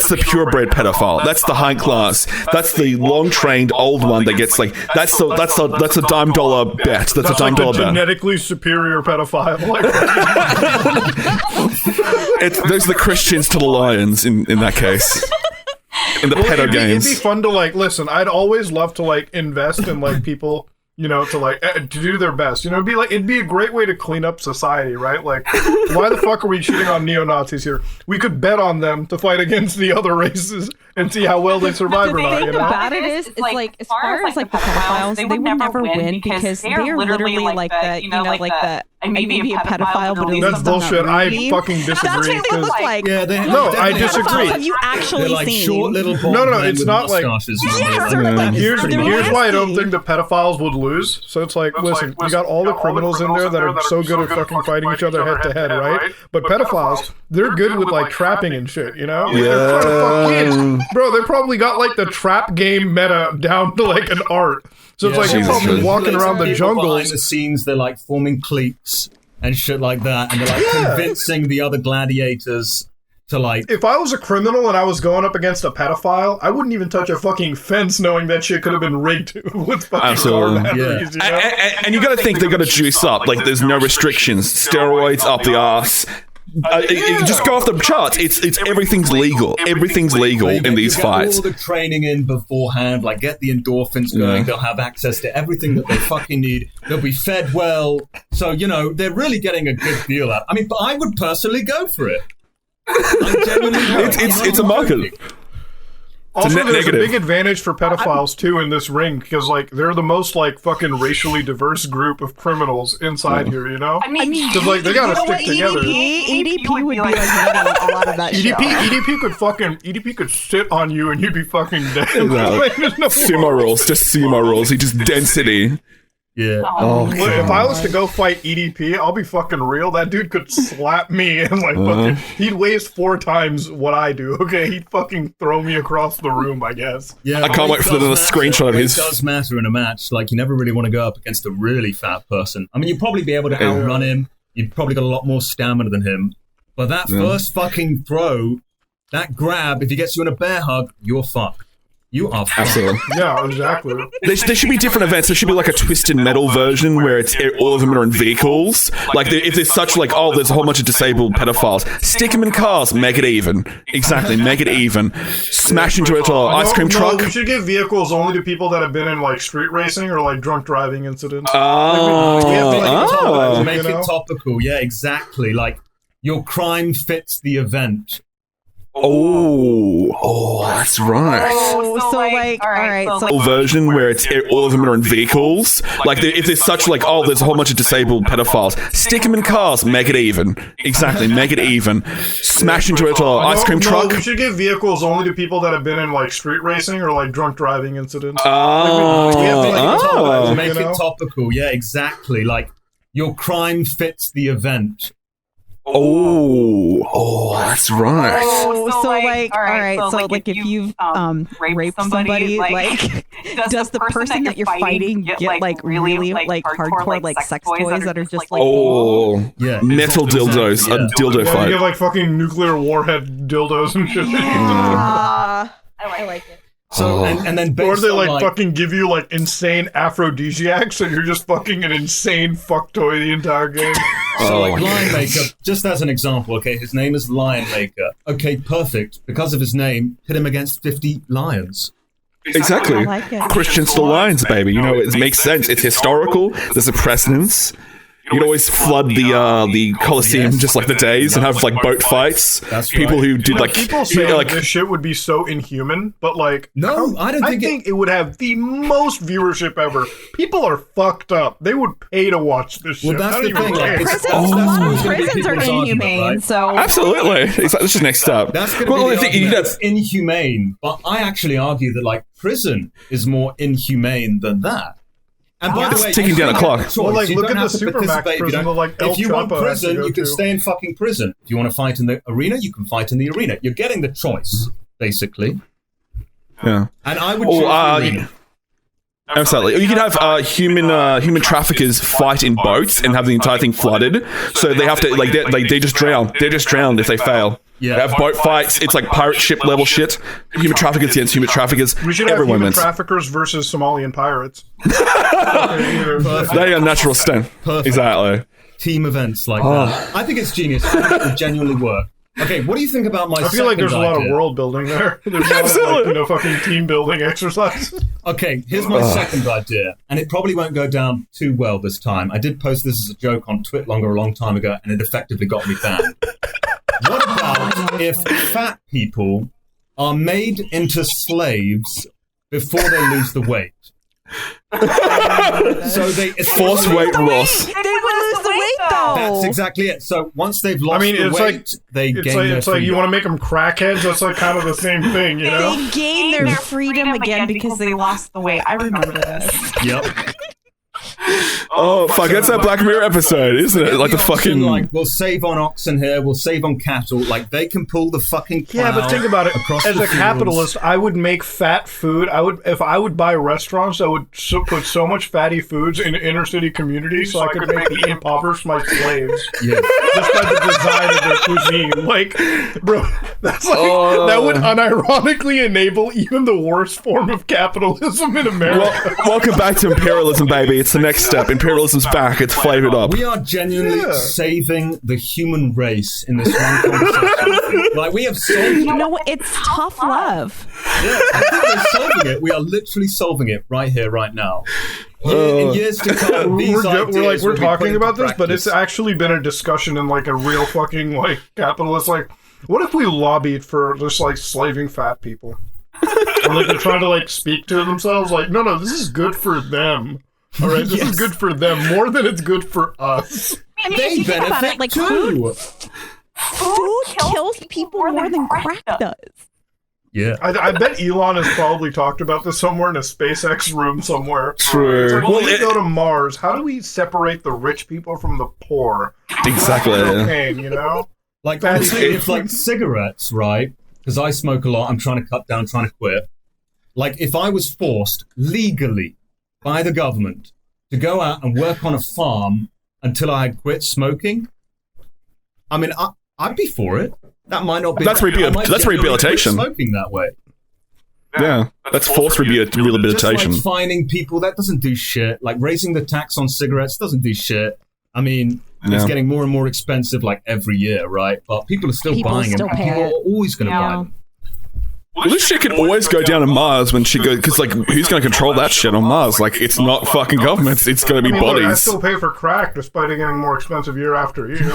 the purebred pedophile. That's the high class. That's the long trained old one that gets like that's a dime dollar bet. That's a That's dime like the dollar bet. genetically superior pedophile. Like, There's the Christians to the lions in that case. In the pedo it'd games. be fun to like listen. I'd always love to like invest in like people, you know, to like to do their best. You know, it'd be a great way to clean up society, right? Like, why the fuck are we shitting on neo-Nazis here? We could bet on them to fight against the other races and see how well they survive The or not. thing You know? about it is like as far as like the pedophiles, they would never win because they're literally like the like the I may be a pedophile, but That's bullshit. I fucking That's disagree. what they look like. Yeah, they No, I definitely disagree. Have you They're actually like seen? short little bald No, men it's with not like- mustaches. Yeah, Like, sort of like- Here's They're why I don't nasty. think the pedophiles would lose. So it's like, listen, we got all the criminals in there that are so good at fucking fighting each other head to head, right? But pedophiles, they're good with like trapping and shit, you know? They're trying to fuck kids. Bro, they probably got like the trap game meta down to like an art. So it's like they're Jesus probably Christ. walking around the People behind jungles. the scenes, they're like forming cliques and shit like that, and they're like convincing the other gladiators to like. If I was a criminal and I was going up against a pedophile, I wouldn't even touch a fucking fence knowing that shit could have been rigged with fucking Absolutely. car batteries, you know? And you got to think they're going to juice up. Like there's no restrictions. Steroids up the ass. Just go off the charts. It's everything's legal. Everything's legal in these get fights. all the training in beforehand, like get the endorphins going. Yeah. They'll have access to everything that they fucking need. They'll be fed well. So, you know, they're really getting a good deal out. I mean, but I would personally go for it. I genuinely would. It's a market. Also, net there's negative. a big advantage for pedophiles too in this ring because like they're the most like fucking racially diverse group of criminals inside here, you know? I mean, Because like they gotta stick together. EDP would be like a lot of that shit. EDP could sit on you and you'd be fucking dead. No. Like, there's no Sumo rules, just sumo rules. He just density. Yeah. Oh, Look, if I was to go fight EDP, I'll be fucking real. That dude could slap me and like fucking, he'd waste 4 times what I do. Okay, he'd fucking throw me across the room, I guess. Yeah, I can't wait for the screenshot of his. It does matter in a match. Like, you never really want to go up against a really fat person. I mean, you'd probably be able to outrun him. You'd probably got a lot more stamina than him. But that first fucking throw, that grab, if he gets you in a bear hug, you're fucked. You are fucked. Absolutely. Yeah, exactly. There should be different events. There should be like a Twisted Metal version where it's all of them are in vehicles. Like if there's such like, oh, there's a whole bunch of disabled pedophiles, stick them in cars, make it even. Exactly, make it even. Smash into an ice cream truck. We should give vehicles only to people that have been in like street racing or like drunk driving incidents. Make it topical. Yeah, exactly. Like your crime fits the event. Oh, that's right. So like, all right. So Version where it's all of them are in vehicles. Like if there's such like, oh, there's a whole bunch of disabled pedophiles, stick them in cars, make it even. Exactly, make it even. Smash into an ice cream truck. We should give vehicles only to people that have been in like street racing or like drunk driving incidents. Make it topical. Yeah, exactly. Like your crime fits the event. That's right. So like, all right. So like, if you've raped somebody, like, does the person that you're fighting get like really like hardcore like sex toys that are just like metal dildos, a dildo fight. You get like fucking nuclear warhead dildos and shit. I like it. So and then or they like fucking give you like insane aphrodisiacs and you're just fucking an insane fuck toy the entire game. So like Lion Maker, just as an example, okay, his name is Lion Maker. Okay, perfect. Because of his name, hit him against 50 lions. Exactly. I like it. Christians to lions, baby. You know, it makes sense. It's historical. There's a precedence. You'd always flood the Coliseum just like the days and have like boat fights. That's people who did like people say like this shit would be so inhuman, but like no, I think it would have the most viewership ever. People are fucked up. They would pay to watch this shit. Well, that's the thing. Prisons are inhumane, right? so absolutely. It's like, this is next step. That's going to be the argument. That's inhumane, but I actually argue that like prison is more inhumane than that. And by the way, ticking down the clock. Well, like, look at the Supermax prison. If you want prison, you can stay in fucking prison. If you want to fight in the arena, you can fight in the arena. You're getting the choice, basically. Yeah. And I would choose the arena. Absolutely. You could have human traffickers fight in boats and have the entire thing flooded. So they have to like they just drown. They're just drowned if they fail. Yeah. They have boat fights. It's like pirate ship level shit. Human traffickers against human traffickers. We should have human traffickers versus Somalian pirates. They are natural stem. Perfect. Exactly. Team events like that. I think it's genius. I think it would genuinely work. Okay, what do you think about my I feel like there's a lot of world building there. There's a lot of like, fucking team building exercise. Okay, here's my second idea, and it probably won't go down too well this time. I did post this as a joke on Twitlonger a long time ago, and it effectively got me banned. What about if fat people are made into slaves before they lose the weight? So they force weight loss. They would lose the weight though. That's exactly it. So once they've lost the weight, they gain their freedom. It's like you want to make them crackheads. That's like kind of the same thing, you know? They gain their freedom again because they lost the weight. I remember this. Yep. Oh fuck! That's that Black Mirror episode, isn't it? Like the fucking like we'll save on oxen here, we'll save on cattle. Like they can pull the fucking plow. Yeah, but think about it. As a capitalist, I would make fat food. If I would buy restaurants, I would put so much fatty foods in inner city communities, so I could make the impoverished my slaves. Yeah. Just by the design of their cuisine. Like, bro, that's like that would unironically enable even the worst form of capitalism in America. Welcome back to imperialism, baby. It's the next step. Imperialism's back. It's flavored up. We are genuinely saving the human race in this one conversation. Like we have solved. You know what? It's tough love. Yeah, I think we're solving it. We are literally solving it right here, right now. In years to come, we're talking about this, but it's actually been a discussion in like a real fucking like capitalist. Like, what if we lobbied for just like slaving fat people? And like they're trying to like speak to themselves. Like, no, this is good for them. All right, this is good for them more than it's good for us. I mean, if you think about it, like food kills people more than crack does. Yeah. I bet Elon has probably talked about this somewhere in a SpaceX room somewhere. True. It's like, when we go to Mars, how do we separate the rich people from the poor? Exactly. Cocaine, you know? Like, honestly, if like cigarettes, right? Because I smoke a lot, I'm trying to cut down, trying to quit. Like, if I was forced legally by the government to go out and work on a farm until I had quit smoking, I mean, I'd be for it. That might not be. That's rehabilitation. Smoking that way. Yeah, that's forced rehabilitation. Just like fining people, that doesn't do shit. Like raising the tax on cigarettes doesn't do shit. I mean, it's getting more and more expensive like every year, right? But people are still buying them. People are always going to buy them. Well, this shit can always go down to Mars when she goes, because, like, who's going to control that shit on Mars? Like, it's not fucking governments, it's going to be bodies. Look, I still pay for crack despite it getting more expensive year after year. You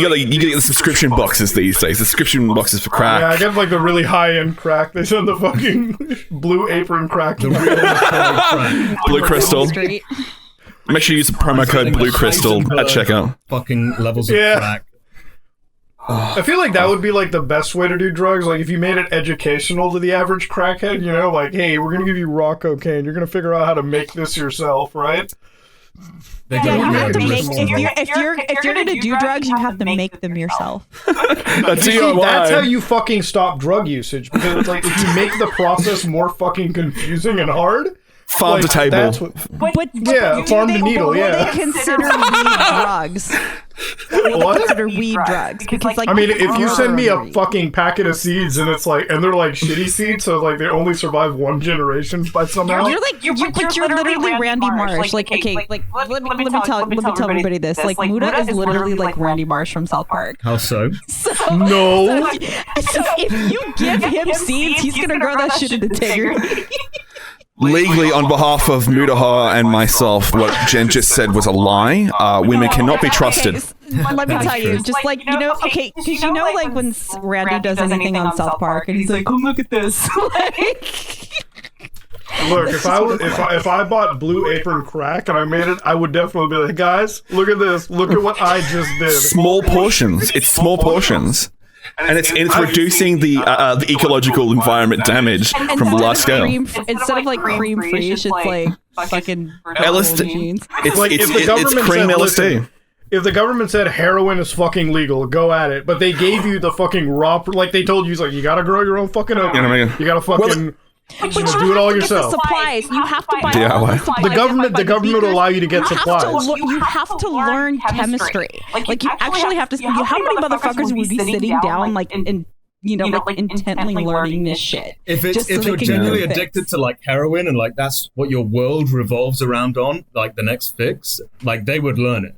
gotta get the subscription boxes these days. Subscription boxes for crack. Yeah, I get, like, the really high-end crack. They send the fucking Blue Apron crack. The real Blue Crystal. Make sure you use the promo code Blue Crystal at checkout. Fucking levels of crack. I feel like that would be like the best way to do drugs. Like if you made it educational to the average crackhead, you know, like, hey, we're gonna give you raw cocaine. You're gonna figure out how to make this yourself, right? Yeah, you have to make if you're gonna do drugs, you have to make them yourself. That's how you fucking stop drug usage, because it's like if you make the process more fucking confusing and hard. Farm to table. Farm to needle, They consider weed drugs. What? Consider weed drugs because, like, I mean, if you send me a fucking packet of seeds and it's like, and they're like shitty seeds, so like they only survive one generation by somehow. You're literally Randy Marsh. Like, okay, like let me tell everybody this. Like, Muta is literally like Randy Marsh from South Park. How so? So no. So if you give him seeds, he's gonna grow that shit into integrity. Legally, on behalf of Mutahar and myself, what Jen just said was a lie. Women cannot be trusted. Let me tell you, just like, you know, okay, because you know, like when Randy does anything on South Park, and he's like, "Oh, look at this!" Look, if I bought Blue Apron crack and I made it, I would definitely be like, guys, look at this, look at what I just did. Small portions. It's small portions. And it's reducing the ecological environment damage from large scale. Instead of like cream free, it's like fucking LSD. It's cream LSD. If the government said heroin is fucking legal, go at it. But they gave you the fucking raw, like they told you, like, you gotta grow your own fucking opium. You know what I mean? You gotta fucking. But you do it all yourself. The supplies. You have to buy the government will allow you to get supplies. You have to learn chemistry. Like you actually have to. How many motherfuckers would be sitting down like and like intently learning this shit? If you're genuinely addicted to like heroin and like that's what your world revolves around on, like the next fix, like they would learn it.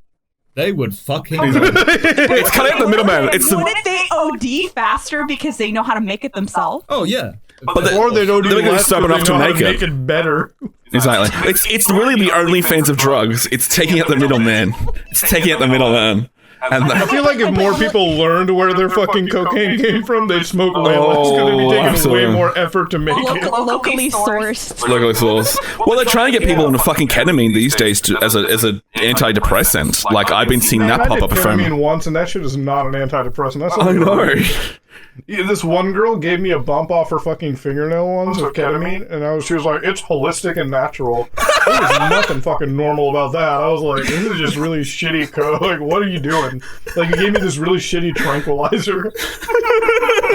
They would fucking learn it. It's cutting out the middleman. Wouldn't they OD faster because they know how to make it themselves? Oh yeah. Or they don't even less stubborn enough to make it better. Exactly. It's really the OnlyFans of drugs. It's taking out the middleman. It's taking out the middleman. And I feel like if more people learned where their fucking cocaine came from, they'd smoke way less because they'd be taking way more effort to make it. Locally sourced. Locally sourced. Well, they're trying to get people into fucking ketamine these days as a antidepressant. Like, I've been seeing that pop up a fair amount. Ketamine once, and that shit is not an antidepressant. That's I know. This one girl gave me a bump off her fucking fingernail once of ketamine, and she was like, "It's holistic and natural." There was nothing fucking normal about that. I was like, "This is just really shitty code. Like, what are you doing?" Like, you gave me this really shitty tranquilizer.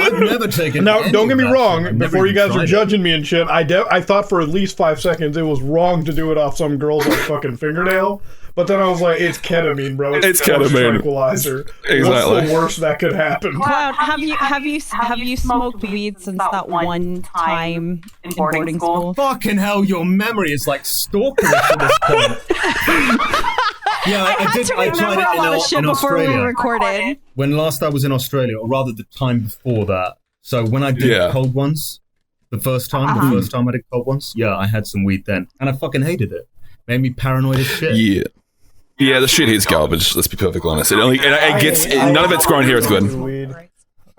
I've never taken. Now, don't get me wrong. Before you guys are judging me and shit, I thought for at least 5 seconds it was wrong to do it off some girl's like fucking fingernail. But then I was like, it's ketamine, bro. It's ketamine. Tranquilizer. Exactly. What's the worst that could happen? Cloud, have you smoked weed since that one time in boarding school? Fucking hell, your memory is like stalkerish at this point. Yeah, I did. I tried it a lot of shit before we recorded. When last I was in Australia, or rather the time before that. So when I did cold ones, the first time I did cold ones, I had some weed then, and I fucking hated it. Made me paranoid as shit. Yeah, the shit is garbage. Let's be perfectly honest. It gets none of it's grown here is good.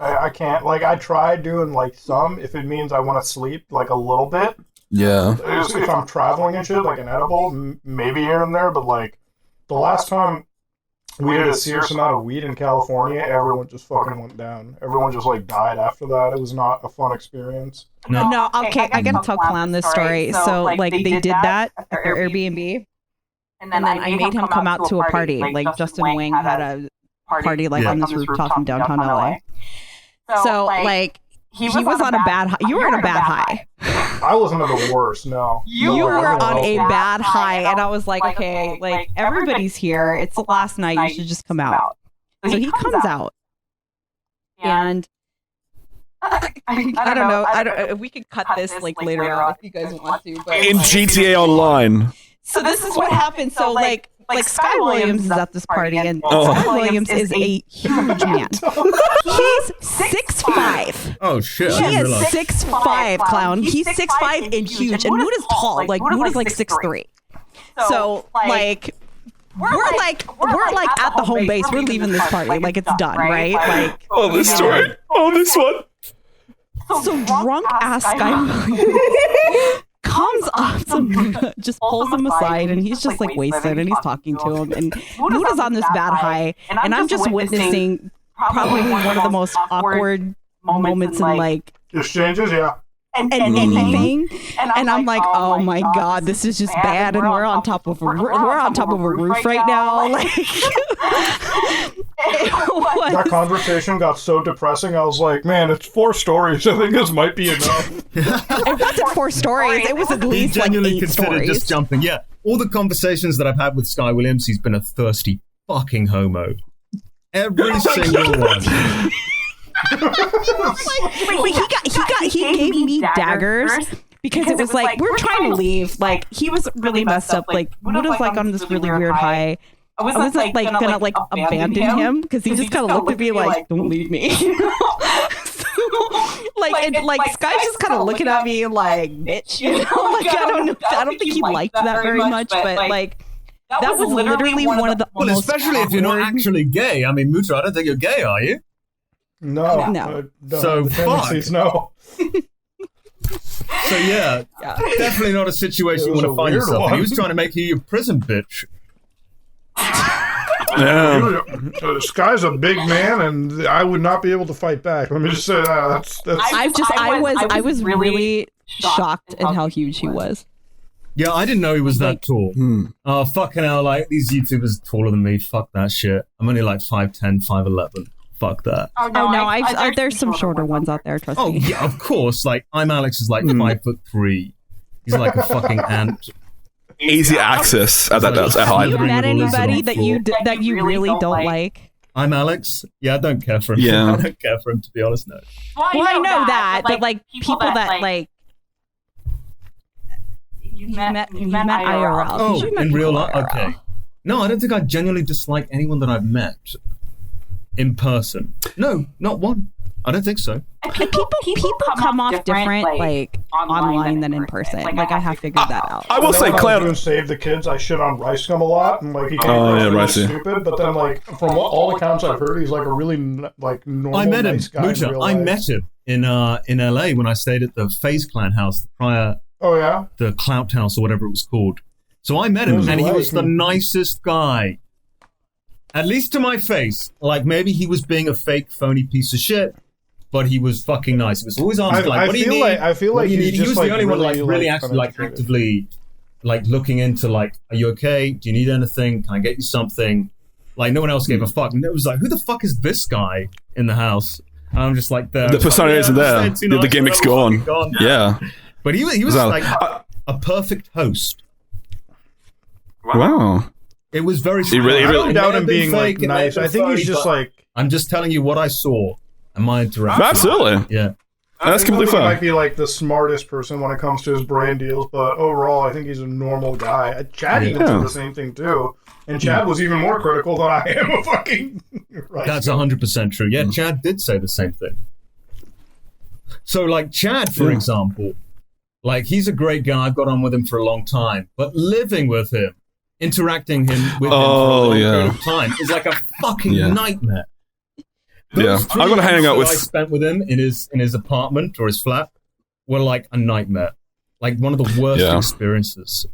I can't. Like, I tried doing like some if it means I want to sleep like a little bit. Yeah. If I'm traveling and shit, like an edible, maybe here and there. But like the last time we did a serious amount of weed in California, everyone just fucking went down. Everyone just like died after that. It was not a fun experience. No, okay, I gotta tell Clown this story. So, like, they did that at their Airbnb, and then I made him come out to a party. Like, Justin Wang had a party, like, on this rooftop in downtown LA. So, like, he was on a bad high. You were on a bad high. I wasn't at the worst, no. You were on a bad high, and I was like, okay, like, everybody's here. It's the last night. You should just come out. So he comes out. And I don't know. We could cut this, like, later on if you guys want to. But in GTA Online. So this is what happened. So, like Sky Williams is at this party, and Sky Williams is a huge man. He's 6'5". Oh shit! He is 6'5", Clown. He's 6'5" and huge, and Muta's tall. Like Muta's like 6'3". So like we're at the home base. We're leaving this party. Like it's done, right? Like this story. This one. So drunk ass Sky Williams comes up to Muta, just pulls him aside, and he's just like wasted, and he's talking to him, and Muta's on this bad high, and I'm just witnessing probably one of the most awkward moments in like exchanges, yeah. And anything, and I'm like, oh my god, this is just bad, and we're on top of a roof right now. Like, that conversation got so depressing. I was like, man, it's 4 stories. I think this might be enough. It wasn't 4 stories. It was at least like 8 stories. Just jumping. Yeah, all the conversations that I've had with Sky Williams, he's been a thirsty fucking homo. Every single one. He gave me daggers because it was like we were trying to leave. Like he was really messed up. Like Muta's like on this really weird high. I was like gonna like abandon him because he just kind of looked at me like, "Don't leave me." Like Sky's just kind of looking at me like, "Bitch," you know. Like I don't know. I don't think he liked that very much, but like. That was literally one of the most especially if you're not actually gay. I mean, Muta, I don't think you're gay, are you? No. So fuck. No. So yeah, definitely not a situation you want to find yourself in. He was trying to make you your prison bitch. Yeah. This guy's a big man, and I would not be able to fight back. Let me just say that. I was really shocked at how huge he was. Yeah, I didn't know he was that tall. Oh, fucking hell, like, these YouTubers are taller than me. Fuck that shit. I'm only like 5'10", 5'11". Fuck that. Oh, no, there's some shorter ones out there, trust me. Oh, yeah, of course. Like, Alex is like 5'3". He's like a fucking ant. Easy access at that height. Have you met anybody that you really don't like? I'm Alex. Yeah, I don't care for him. Yeah. I don't care for him, to be honest, no. Well, I know that, but like people that like you've met IRL. Oh, in real life? Okay. No, I don't think I genuinely dislike anyone that I've met in person. No, not one. I don't think so. People come off different like online than in person. Like I have figured that out. I will say, Clown Save the Kids. I shit on Rice Gum a lot, and like he can't stupid. But then, like from all accounts I've heard, he's like a really like normal. I met him, nice guy Muta. I met him in LA when I stayed at the FaZe Clan house, the prior. Oh yeah. The Clout House or whatever it was called. So I met him, and he was the nicest guy. At least to my face. Like maybe he was being a fake, phony piece of shit. But he was fucking nice. It was always asking, like, what do you need? I feel like he was the only one, like, really actually, like, actively, like, looking into, like, are you okay? Do you need anything? Can I get you something? Like, no one else gave a fuck. And it was like, who the fuck is this guy in the house? And I'm just like, the persona isn't there. The gimmick's gone. Yeah. But he was like a perfect host. Wow. It was very. I really doubt him being like nice. I think he's just like. I'm just telling you what I saw. And my interaction. Absolutely. Yeah. That's completely fine. He might be like the smartest person when it comes to his brand deals, but overall, I think he's a normal guy. Chad even said the same thing too, and Chad was even more critical than I am of fucking. That's 100% true. Yeah, Chad did say the same thing. So, like Chad, for example, like he's a great guy. I've got on with him for a long time, but living with him, interacting with him for a long period of time is like a fucking nightmare. Those I'm gonna hang out with. I spent with him in his apartment or his flat were like a nightmare, like one of the worst experiences.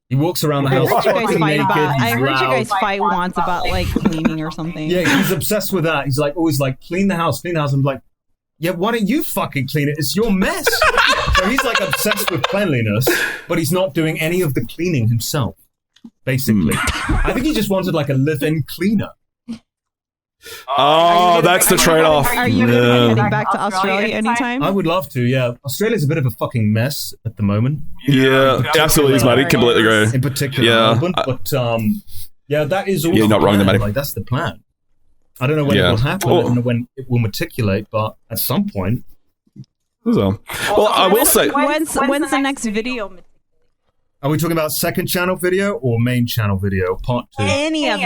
He walks around the I house heard you guys fucking fight naked. about. I he's heard you guys loud. fight once about like cleaning or something. Yeah, he's obsessed with that. He's like always like, clean the house. I'm like, yeah, why don't you fucking clean it? It's your mess. So he's like obsessed with cleanliness, but he's not doing any of the cleaning himself. Basically, I think he just wanted like a live-in cleaner. Oh, that's the trade-off. Are you going to be heading back to Australia anytime? I would love to. Yeah, Australia's a bit of a fucking mess at the moment. Yeah, absolutely, is, matey. Completely agree. In particular, Yeah. Melbourne, but yeah, that is all. You're not wrong there, matey. Like that's the plan. I don't know when it will happen. I don't know when it will matriculate, but at some point. So, well, I will say. When's the next video? Are we talking about second channel video or main channel video? Part 2? Any of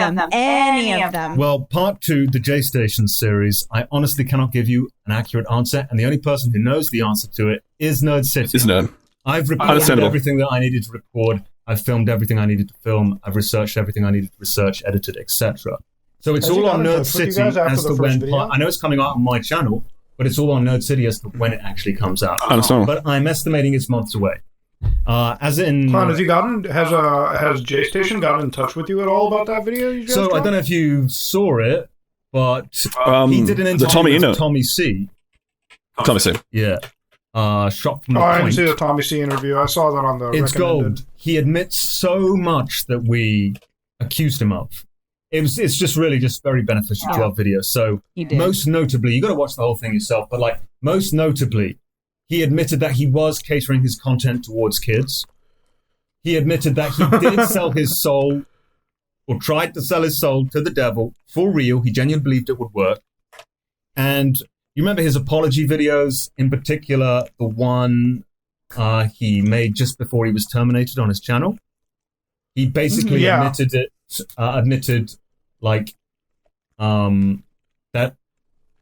them. Well, part 2, the Jaystation series, I honestly cannot give you an accurate answer, and the only person who knows the answer to it is Nerd City. It's Nerd. I've recorded everything that I needed to record. I've filmed everything I needed to film. I've researched everything I neted to research, edited, etc. So it's all on Nerd City as to when I know it's coming out on my channel, but it's all on Nerd City as to when it actually comes out. But I'm estimating it's months away. As in, has Jaystation gotten in touch with you at all about that video? You so I don't know if you saw it, but he did an interview with Tommy C. Tommy C. Yeah. Shot from the I point. didn't see the Tommy C interview. I saw that on the It's recommended. gold. He admits so much that we accused him of. It's just really just very beneficial to our video. So most notably, you got to watch the whole thing yourself, but like most notably, he admitted that he was catering his content towards kids. He admitted that he did sell his soul, or tried to sell his soul to the devil for real. He genuinely believed it would work. And you remember his apology videos, in particular, the one he made just before he was terminated on his channel? He basically admitted that,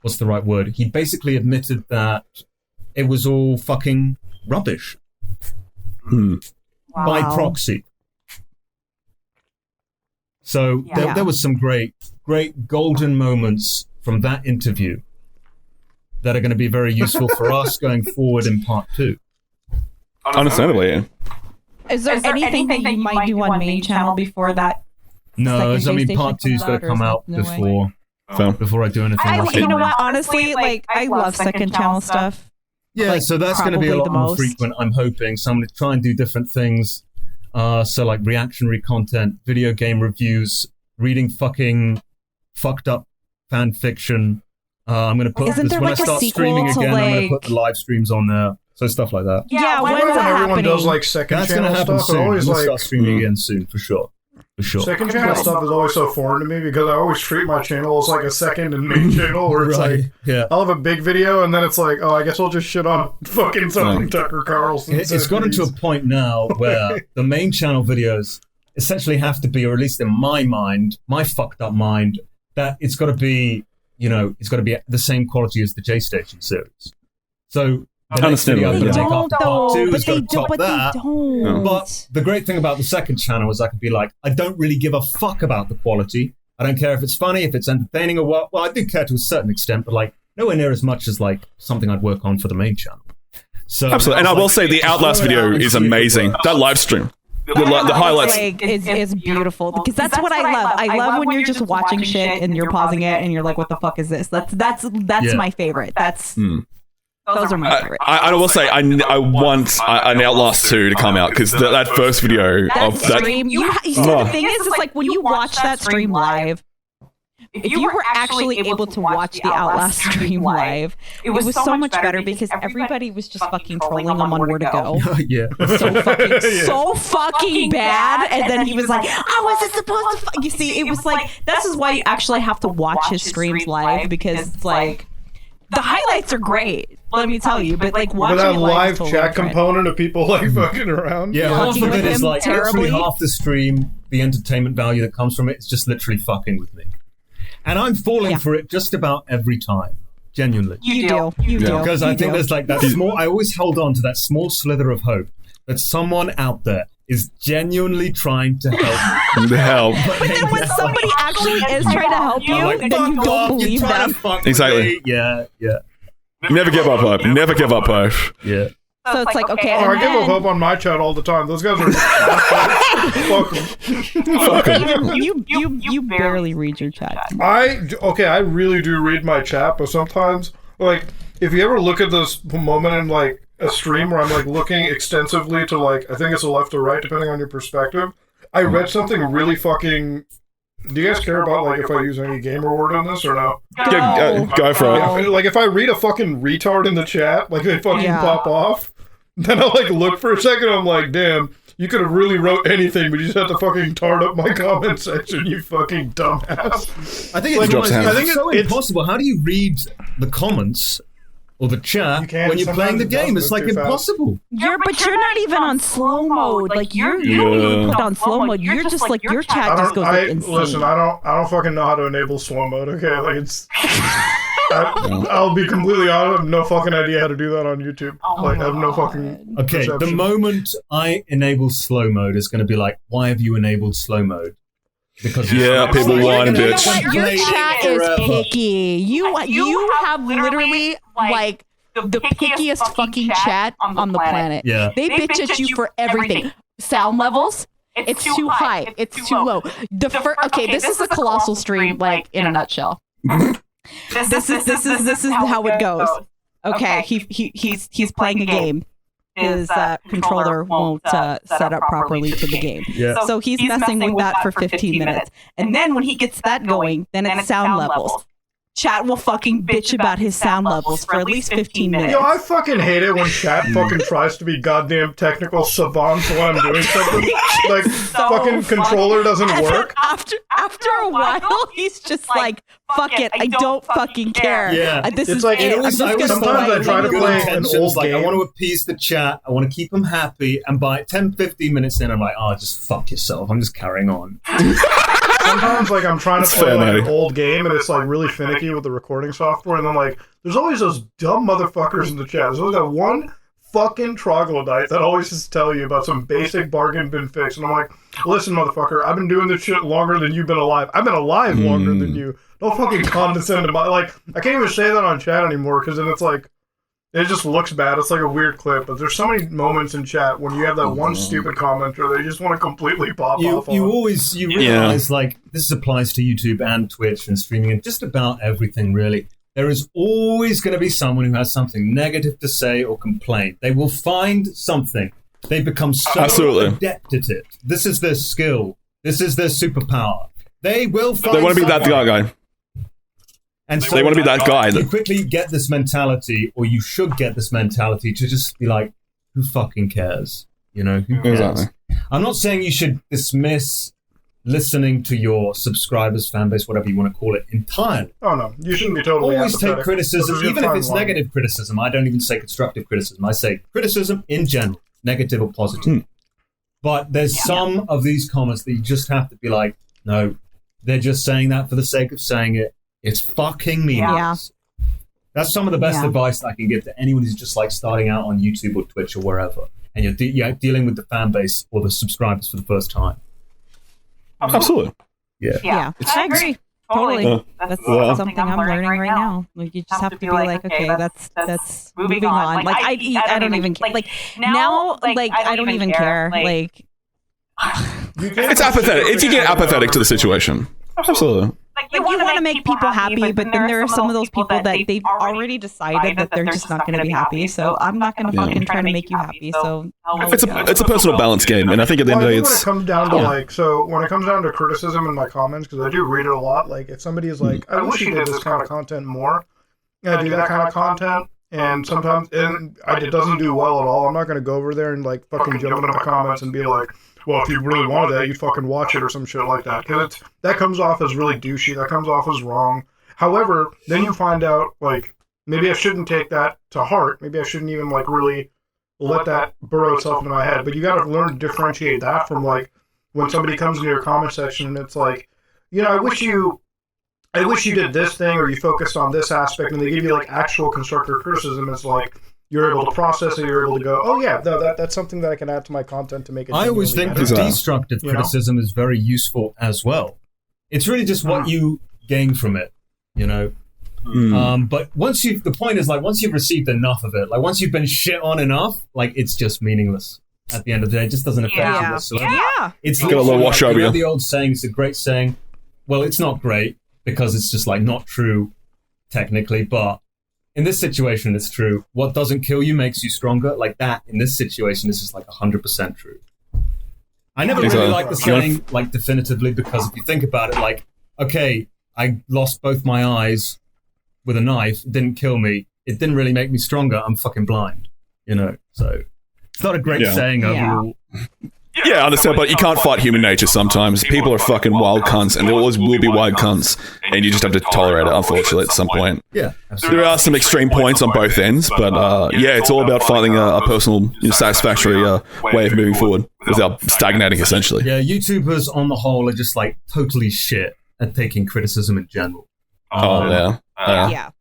what's the right word? He basically admitted that it was all fucking rubbish. By proxy. So there was some great golden moments from that interview that are going to be very useful for us going forward in part 2. Understandably, yeah. Is there anything that you might do on main channel before that? No, I mean part 2's got to come out before I do anything else. You know what? Honestly, like I love second channel stuff. Yeah, like, so that's going to be a lot more frequent, I'm hoping. So I'm going to try and do different things. So like reactionary content, video game reviews, reading fucking fucked up fan fiction. I'm going to put this, when I start streaming again, I'm going to put the live streams on there. So stuff like that. Yeah, when's that everyone happening? does like second That's channel going to happen stuff. soon. Always We'll like start streaming again soon, for sure. Second channel stuff is always so foreign to me because I always treat my channel as like a second and main channel where it's like I'll have a big video and then it's like, oh, I guess I'll just shit on fucking something Tucker Carlson. It's gotten to a point now where the main channel videos essentially have to be, or at least in my mind, my fucked up mind, that it's got to be, it's got to be the same quality as the Jaystation series. So the next video I'm going to make after part 2 is going to top that. But the great thing about the second channel is I can be like, I don't really give a fuck about the quality. I don't care if it's funny, if it's entertaining or what. Well, I do care to a certain extent, but like nowhere near as much as like something I'd work on for the main channel. So absolutely, and I will say the Outlast video is amazing. That live stream. The highlights is beautiful because that's what I love. I love when you're just watching shit and you're pausing it and you're like, "What the fuck is this?" That's my favorite. Those are my favorite. I will say I want an Outlast 2 to come out because that first video of that stream. The thing is, it's like when you watch that stream live. If you were actually able to watch the Outlast stream live, it was so much better because everybody was just fucking trolling him on where to go. So fucking bad. And then he was like, "How was it supposed to?" You see, it was like this is why you actually have to watch his streams live because it's like the highlights are great. Let me tell you, but like watching that live totally chat different. component of people like fucking around. Yeah, half of it is like terribly. literally half the stream. The entertainment value that comes from it is just literally fucking with me. And I'm falling for it just about every time. Genuinely. You do. Because I think there's like that small, I always hold on to that small slither of hope that someone out there is genuinely trying to help. But then when somebody actually is trying to help you, like, then you don't believe them. Exactly. Yeah. Never give up hope. Never give up hope. Yeah. So it's like, okay. I give up hope on my chat all the time. Those guys are fuck them. You barely read your chat. I really do read my chat, but sometimes, like, if you ever look at this moment in, like, a stream where I'm, like, looking extensively to, like, I think it's a left or right, depending on your perspective, I read something really fucking... Do you guys care about, like, if I use any gamer word in this or no? Go for it. Yeah, like, if I read a fucking retard in the chat, like, they fucking pop off, then I'll, like, look for a second, I'm like, damn, you could have really wrote anything, but you just had to fucking tart up my comment section, you fucking dumbass. I think it's so impossible. How do you read the comments or the chat when you're playing the game? It's like impossible. But you're not even on slow mode. Like you don't even put on slow mode. You're just like your chat just goes like insane. Listen, I don't fucking know how to enable slow mode. Okay, like it's. I'll be completely honest. I have no fucking idea how to do that on YouTube. Like I have no fucking. Okay, perception. The moment I enable slow mode is going to be like, why have you enabled slow mode? Because people whine a bitch. Your chat is picky. You have literally like the pickiest fucking chat on the planet. Yeah. They bitch at you for everything. Sound levels. It's too high. It's too low. Okay, this is a Colossal stream, like in a nutshell. This is how it goes. Okay, he's playing a game. His controller won't set up properly to the game. Yeah. So he's messing with that for 15 minutes. And then when he gets that going, then it's sound levels. Chat will fucking bitch about his sound levels for at least 15 minutes. Yo, I fucking hate it when chat fucking tries to be goddamn technical savants while I'm doing something. Like, fucking controller doesn't work. After a while, he's just like, fuck it, I don't fucking care. Yeah. This it's is like, it. sometimes I try to play an old game. I want to appease the chat, I want to keep them happy, and by 10-15 minutes in, I'm like, oh, just fuck yourself, I'm just carrying on. Sometimes, like, I'm trying to play like an old game, and it's, like, really finicky with the recording software, and then, like, there's always those dumb motherfuckers in the chat. There's always that one fucking troglodyte that always just tell you about some basic bargain bin fix, and I'm like, listen, motherfucker, I've been doing this shit longer than you've been alive. I've been alive longer than you. Don't fucking condescend to my... Like, I can't even say that on chat anymore, because then it's, like, it just looks bad. It's like a weird clip, but there's so many moments in chat when you have that one stupid commenter that you just want to completely pop off on. You realize, like, this applies to YouTube and Twitch and streaming and just about everything, really. There is always going to be someone who has something negative to say or complain. They will find something. They become so adept at it. This is their skill. This is their superpower. They will find They want to be that guy. And so they want to be that guy. You quickly get this mentality, or you should get this mentality to just be like, who fucking cares? You know, who cares? Exactly. I'm not saying you should dismiss listening to your subscribers, fan base, whatever you want to call it, entirely. Oh, no. You shouldn't be totally Always take apathetic. criticism, even if it's negative criticism. I don't even say constructive criticism. I say criticism in general, negative or positive. But there's some of these comments that you just have to be like, no, they're just saying that for the sake of saying it. It's fucking meaningless. Yeah. That's some of the best advice that I can give to anyone who's just like starting out on YouTube or Twitch or wherever, and you're dealing with the fan base or the subscribers for the first time. Absolutely. Yeah. I agree. Totally. That's something I'm learning right now. Like you just have to be like, okay, that's moving on. Like I don't even care. Like now, like I don't even care. Like it's apathetic. If you get apathetic to the situation, absolutely. Like you want to make people happy, but then there are some of those people that they've already decided that they're just not going to be happy. So I'm not going to fucking try to make you happy. So it's a personal balance game, and I think at the end of the day, when it comes down to when it comes down to criticism in my comments, because I do read it a lot. Like if somebody is like, I wish you did this kind of content more, I do that kind of content, and sometimes it doesn't do well at all. I'm not going to go over there and like fucking jump into my comments and be like, well, if you really wanted that, you'd fucking watch it or some shit like that. Because that comes off as really douchey. That comes off as wrong. However, then you find out, like, maybe I shouldn't take that to heart. Maybe I shouldn't even, like, really let that burrow itself into my head. But you got to learn to differentiate that from, like, when somebody comes into your comment section and it's like, you know, I wish you did this thing or you focused on this aspect, and they give you, like, actual constructive criticism. It's like, you're able to process it, you're able to go, oh yeah, that's something that I can add to my content to make it. I always think that destructive criticism is very useful as well. It's really just what you gain from it, you know. But the point is, like, once you've received enough of it, like, once you've been shit on enough, like, it's just meaningless. At the end of the day, it just doesn't affect you whatsoever. It's got a little wash over you. The old saying, it's a great saying. Well, it's not great because it's just like not true technically, but in this situation, it's true. What doesn't kill you makes you stronger. Like that in this situation is just like 100% true. I never really like the saying like definitively because if you think about it, like, okay, I lost both my eyes with a knife, it didn't kill me. It didn't really make me stronger. I'm fucking blind, you know, so. It's not a great saying overall. Yeah, I understand, but you can't fight human nature sometimes. People are fucking wild cunts, and there always will be wild cunts, and you just have to tolerate it, unfortunately, at some point. Yeah, absolutely. There are some extreme points on both ends, but yeah, it's all about finding a personal, satisfactory way of moving forward without stagnating, essentially. Yeah, YouTubers on the whole are just like totally shit at taking criticism in general. Yeah.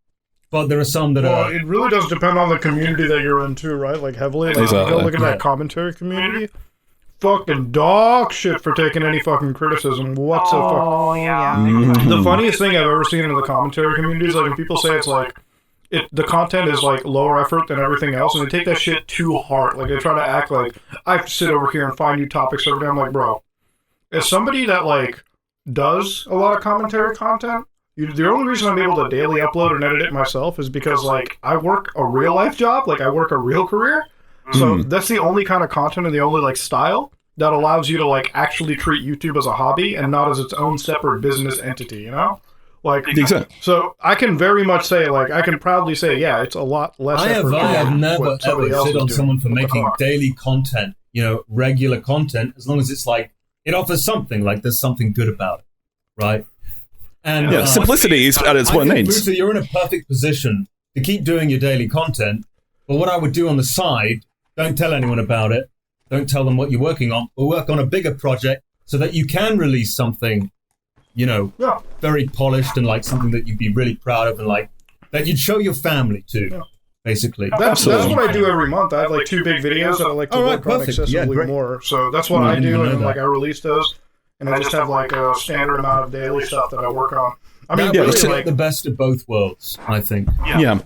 But there are some that are... It really does depend on the community that you're in too, right? Like heavily. Like, exactly. If you go look at that commentary community, fucking dog shit for taking any fucking criticism whatsoever. Oh, yeah. The funniest thing I've ever seen in the commentary community is like when people say it's like, the content is like lower effort than everything else, and they take that shit too hard. Like they try to act like, I have to sit over here and find new topics every day. I'm like, bro, as somebody that like does a lot of commentary content, the only reason I'm able to daily upload and edit it myself is because, like, I work a real-life job. Like, I work a real career. So that's the only kind of content and the only, like, style that allows you to, like, actually treat YouTube as a hobby and not as its own separate business entity, you know? Like, so I can very much say, like, I can proudly say, yeah, it's a lot less effort. I have never ever shit on someone for making daily content, you know, regular content, as long as it's, like, it offers something, like, there's something good about it, right? And simplicity is at its what it needs. Muta, you're in a perfect position to keep doing your daily content, but what I would do on the side, don't tell anyone about it, don't tell them what you're working on, but work on a bigger project so that you can release something, you know, very polished and like something that you'd be really proud of and like, that you'd show your family too, basically. That's what I do every month. I have like 2 big videos that I like to work on excessively more. So that's what I do, and like I release those. And I just have like a standard amount of daily stuff that I work on. I mean, really like the best of both worlds, I think. Yeah.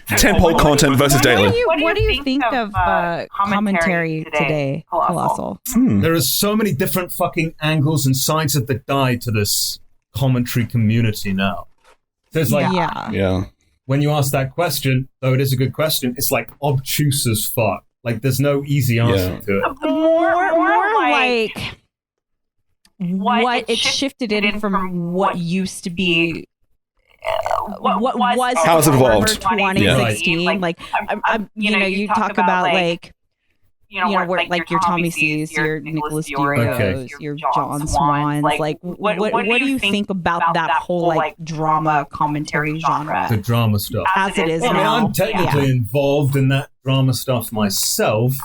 10-pole content versus daily. What do you think of commentary today, Colossal? There are so many different fucking angles and sides of the die to this commentary community now. There's like, when you ask that question, though it is a good question, it's like obtuse as fuck. Like there's no easy answer to it. More like what it shifted in from what used to be what was how it's evolved 2016 like you know you talk about like you know where like your Tommy C's, your Nicholas Diorgos, your John Swans, like what do you think about that whole like drama commentary genre? The drama stuff as it is now. I mean, I'm technically involved in that drama stuff myself,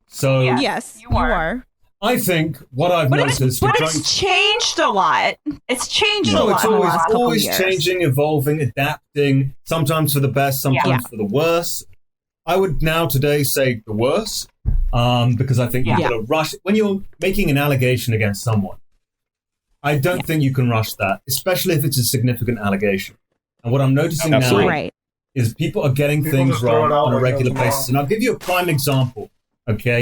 so yes, you are. I think what I've noticed... But it's changed a lot. It's changed a lot in the last couple always years. Changing, evolving, adapting, sometimes for the best, sometimes for the worse. I would now today say the worse, because I think you've got to rush... When you're making an allegation against someone, I don't think you can rush that, especially if it's a significant allegation. And what I'm noticing now is people are getting things wrong on a regular basis. And I'll give you a prime example, okay?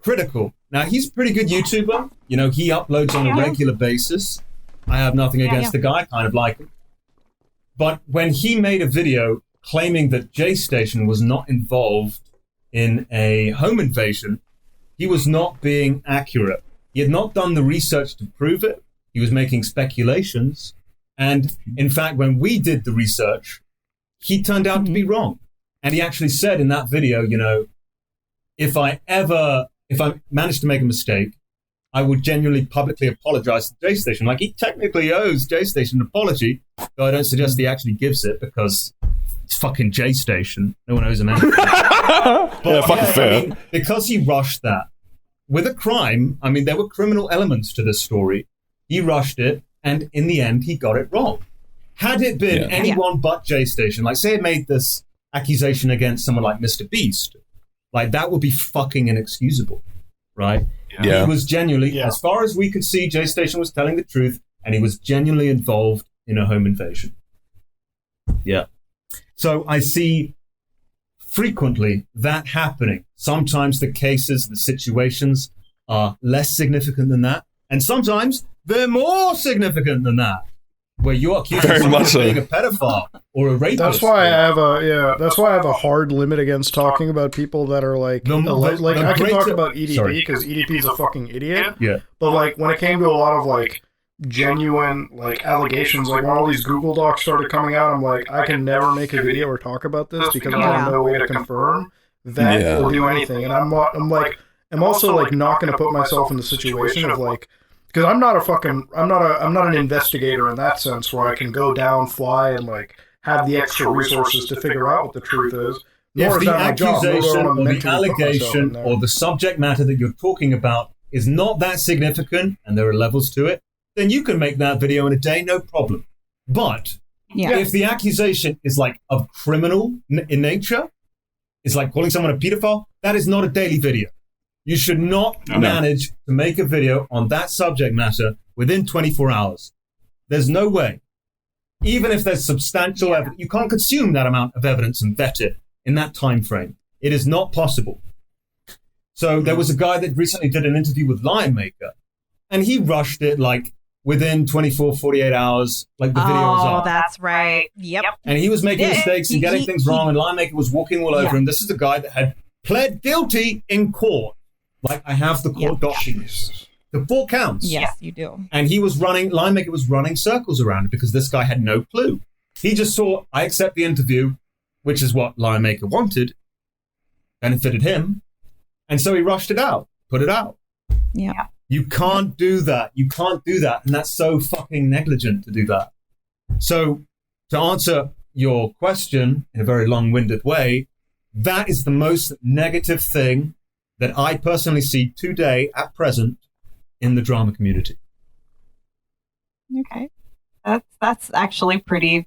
Critical. Now, he's a pretty good YouTuber. You know, he uploads on a regular basis. I have nothing against the guy. I kind of like him. But when he made a video claiming that Jaystation was not involved in a home invasion, he was not being accurate. He had not done the research to prove it. He was making speculations. And, in fact, when we did the research, he turned out to be wrong. And he actually said in that video, you know, if I managed to make a mistake, I would genuinely publicly apologize to Jaystation. Like, he technically owes Jaystation an apology, though I don't suggest he actually gives it because it's fucking Jaystation. No one owes him anything. But, fucking fair. I mean, because he rushed that with a crime, I mean, there were criminal elements to this story. He rushed it, and in the end, he got it wrong. Had it been anyone but Jaystation, like, say it made this accusation against someone like Mr. Beast, like, that would be fucking inexcusable, right? Yeah. He was genuinely, as far as we could see, Jaystation was telling the truth, and he was genuinely involved in a home invasion. Yeah. So I see frequently that happening. Sometimes the cases, the situations are less significant than that. And sometimes they're more significant than that. Where you're accused of being a pedophile or a rapist. That's why I have a hard limit against talking about people that are like I can talk about EDP because EDP is a fucking idiot. Yeah. But like when it came to a lot of like genuine like allegations, like when all these Google Docs started coming out, I'm like, I can never make a video or talk about this because I have no way to confirm that or do anything. And I'm also like not going to put myself in the situation of like. Because I'm not an investigator in that sense where I can go down, fly, and like have the extra resources to figure out what the truth is. If the accusation or the allegation or the subject matter that you're talking about is not that significant and there are levels to it, then you can make that video in a day, no problem. But if the accusation is like of criminal in nature, it's like calling someone a pedophile, that is not a daily video. You should not manage to make a video on that subject matter within 24 hours. There's no way. Even if there's substantial evidence, you can't consume that amount of evidence and vet it in that time frame. It is not possible. So there was a guy that recently did an interview with Lion Maker, and he rushed it like within 24, 48 hours, like the video was up. Oh, that's right. Yep. And he was making mistakes and getting things wrong, and Lion Maker was walking all over him. This is the guy that had pled guilty in court. Like, I have the court documents. The 4 counts. Yes, you do. And Lion Maker was running circles around it because this guy had no clue. He just saw, I accept the interview, which is what Lion Maker wanted, benefited him. And so he rushed it out, put it out. Yeah. You can't do that. You can't do that. And that's so fucking negligent to do that. So to answer your question in a very long-winded way, that is the most negative thing that I personally see today, at present, in the drama community. Okay, that's actually pretty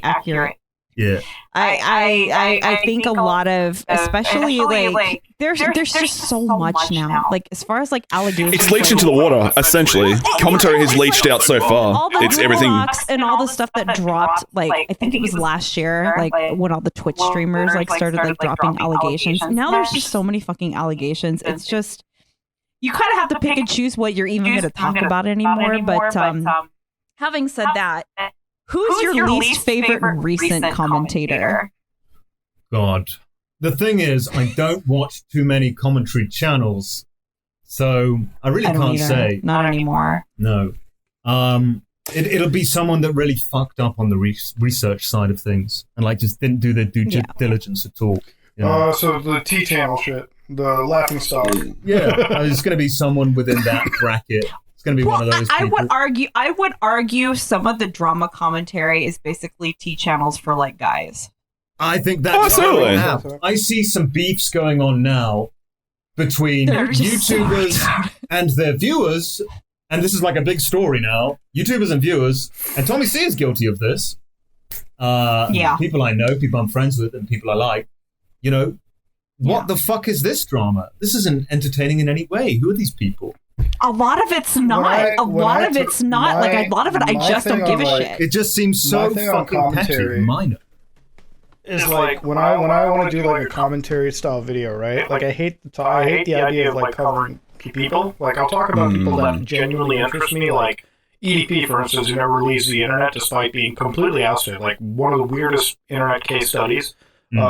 accurate. Yeah, I think a lot of, especially like there's just so much now. Like as far as like allegations, it's leached into the water. Essentially, commentary has leached out so far. It's everything, and all the stuff that dropped. Like I think it was last year, like when all the Twitch streamers like started like dropping allegations. Now there's just so many fucking allegations. It's just you kind of have to pick and choose what you're even going to talk about anymore. But having said that. Who's your least favorite recent commentator? God. The thing is, I don't watch too many commentary channels, so I really can't say. Not anymore. No. It'll be someone that really fucked up on the research side of things and like just didn't do their due diligence at all. You know? So the T-channel shit, the laughing stock. Yeah, it's going to be someone within that bracket. Going to be one of those people. I would argue some of the drama commentary is basically T channels for like guys. I think that's I see some beefs going on now between YouTubers and their viewers, and this is like a big story now. YouTubers and viewers, and Tommy C is guilty of this. People I know, people I'm friends with, and people I like. You know, what the fuck is this drama? This isn't entertaining in any way. Who are these people? A lot of it's not. A lot of it, I just don't give a shit. It just seems so fucking petty, minor. Is like when I want to do like a commentary style video, right? Like I hate the idea of like covering people. Like I'll talk about people that genuinely interest me, like EDP, for instance, who never leaves the internet despite being completely ousted. Like one of the weirdest internet case studies.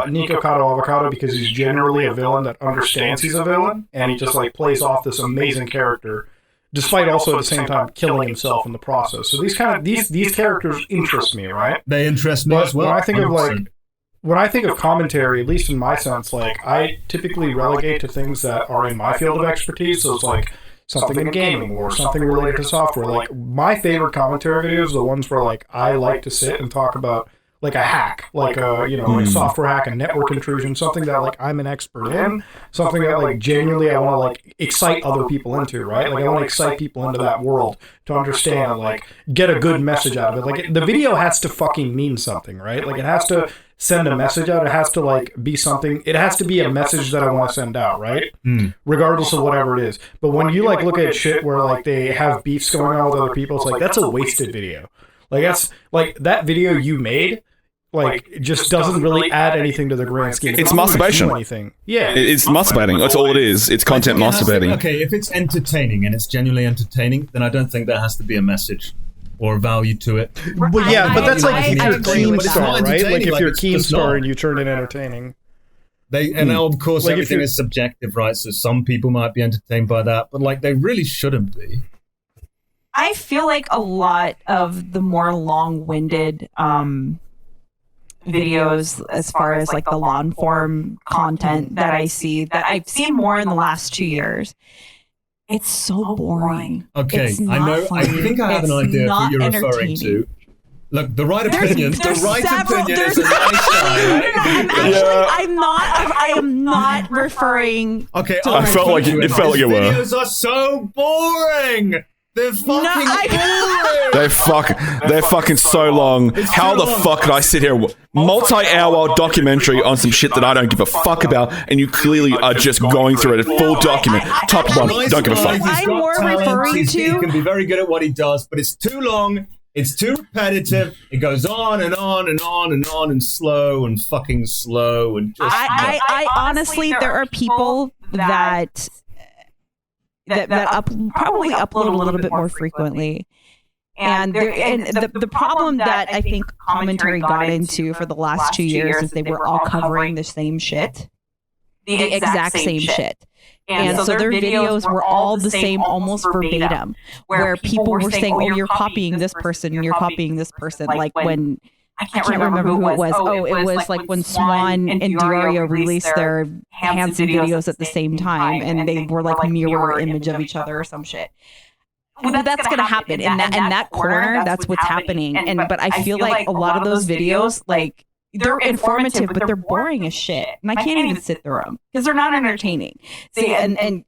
Nico Kato Avocado, because he's generally a villain that understands he's a villain, and he just like plays off this amazing character, despite also at the same time killing himself in the process. So these characters interest me, right? They interest me as well. When I think of commentary, at least in my sense, like I typically relegate to things that are in my field of expertise. So it's like something in gaming or something related to software. Like my favorite commentary videos are the ones where like I like to sit and talk about like a hack, like a like software hack, a network intrusion, something that like I'm an expert in, something that like genuinely I want to like excite other people into, right? Like I want to excite people into that world to understand and like get a good message out of it. Like the video has to fucking mean something, right? Like it has to send a message out. It has to like be something. It has to be a message that I want to send out, right? Regardless of whatever it is. But when you like look at shit where like they have beefs going on with other people, it's like that's a wasted video. Like that's like that video you made. Like, just doesn't really add anything to the grand scheme. It's masturbation. Anything. Yeah. It's masturbating. That's all it is. It's content masturbating. Okay, if it's entertaining and it's genuinely entertaining, then I don't think there has to be a message or a value to it. But yeah, but that's like if you're a Keemstar, Keemstar, right? Like if you're a it's Keemstar and you turn it entertaining. And of course, Like everything is subjective, right? So some people might be entertained by that, but like they really shouldn't be. I feel like a lot of the more long-winded videos, as far as like the long form content that I see, that I've seen more in the last 2 years, it's so boring. Okay, it's I know. funny. I think I have an idea of who you're referring to. Look, the right opinion. The right opinion is a nice guy. I am not referring. Okay, I felt like it felt like you were. Videos are so boring. They're fucking boring. They're fucking so long. How the fuck could I sit here, multi-hour documentary on some shit that I don't give a fuck about, and you clearly are just going through it, a full document, top to bottom, don't give a fuck. I'm more referring to. He can be very good at what he does, but it's too long. It's too repetitive. It goes on and on and on and on and slow and fucking slow and just. I honestly, there are people that probably upload a little bit more frequently. And the problem that I think commentary got into for the last 2 years is they were all covering the same shit. The exact same shit. And so their videos were all the same, almost verbatim, where people were saying, oh, you're copying this person, you're copying this person. Like when, I can't remember who it was. Oh, it was like when Swan and Diario released their Hanson videos at the same time, and they were like mirror image of each other or some shit. Well, that's going to happen in that corner. That's what's happening. But I feel like a lot of those videos, like, they're informative, but they're boring as shit, and I can't even sit through them because they're not entertaining. See, and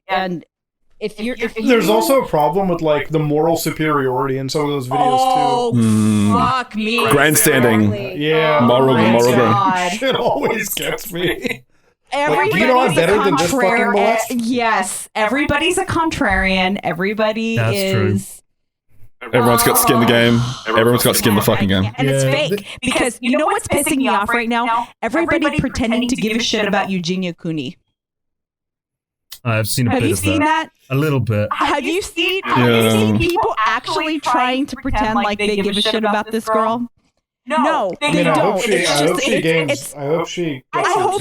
if you're there's also a problem with like the moral superiority in some of those videos too. Fuck me, grandstanding. Yeah, moral ground. Shit always gets me. Everybody's do you know I'm better than just fucking molest? Yes, everybody's a contrarian. Everybody is. Everyone's got skin in the game. Everyone's got skin in the fucking game. And it's fake. Because you know what's pissing me off right now? Everybody pretending to give a shit about Eugenia Cooney. I've seen a bit of that. Have you seen that? A little bit. Have you seen people actually trying to pretend like they give a shit about this girl? No, they don't. I hope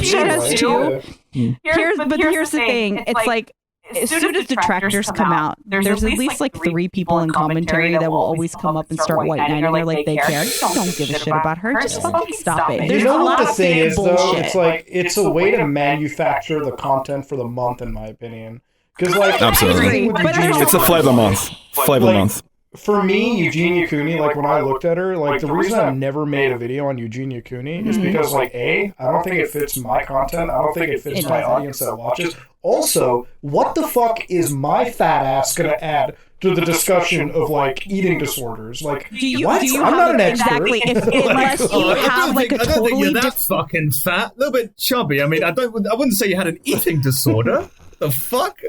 she does too. Here's the thing. It's like, as soon as detractors come out, there's at least like 3 people in commentary that will always come up and start white knighting her like they care. Don't give a shit about her. Just fucking stop it. You know what the thing is, though? It's like, it's a way to manufacture the content for the month, in my opinion. Because, like, absolutely, it's a flavor month. Flavor month. For me, Eugenia Cooney, like, when I looked at her, like, the reason I've never made a video on Eugenia Cooney is because, like, I don't think it fits my content. I don't think it fits my audience that watches. Also, what the fuck is my fat ass gonna add to the discussion of, like, eating disorders? Like, what? I'm not an expert. Exactly. Unless you have, like, a totally... I don't think you're that different... fucking fat. A little bit chubby. I mean, I wouldn't say you had an eating disorder. The fuck?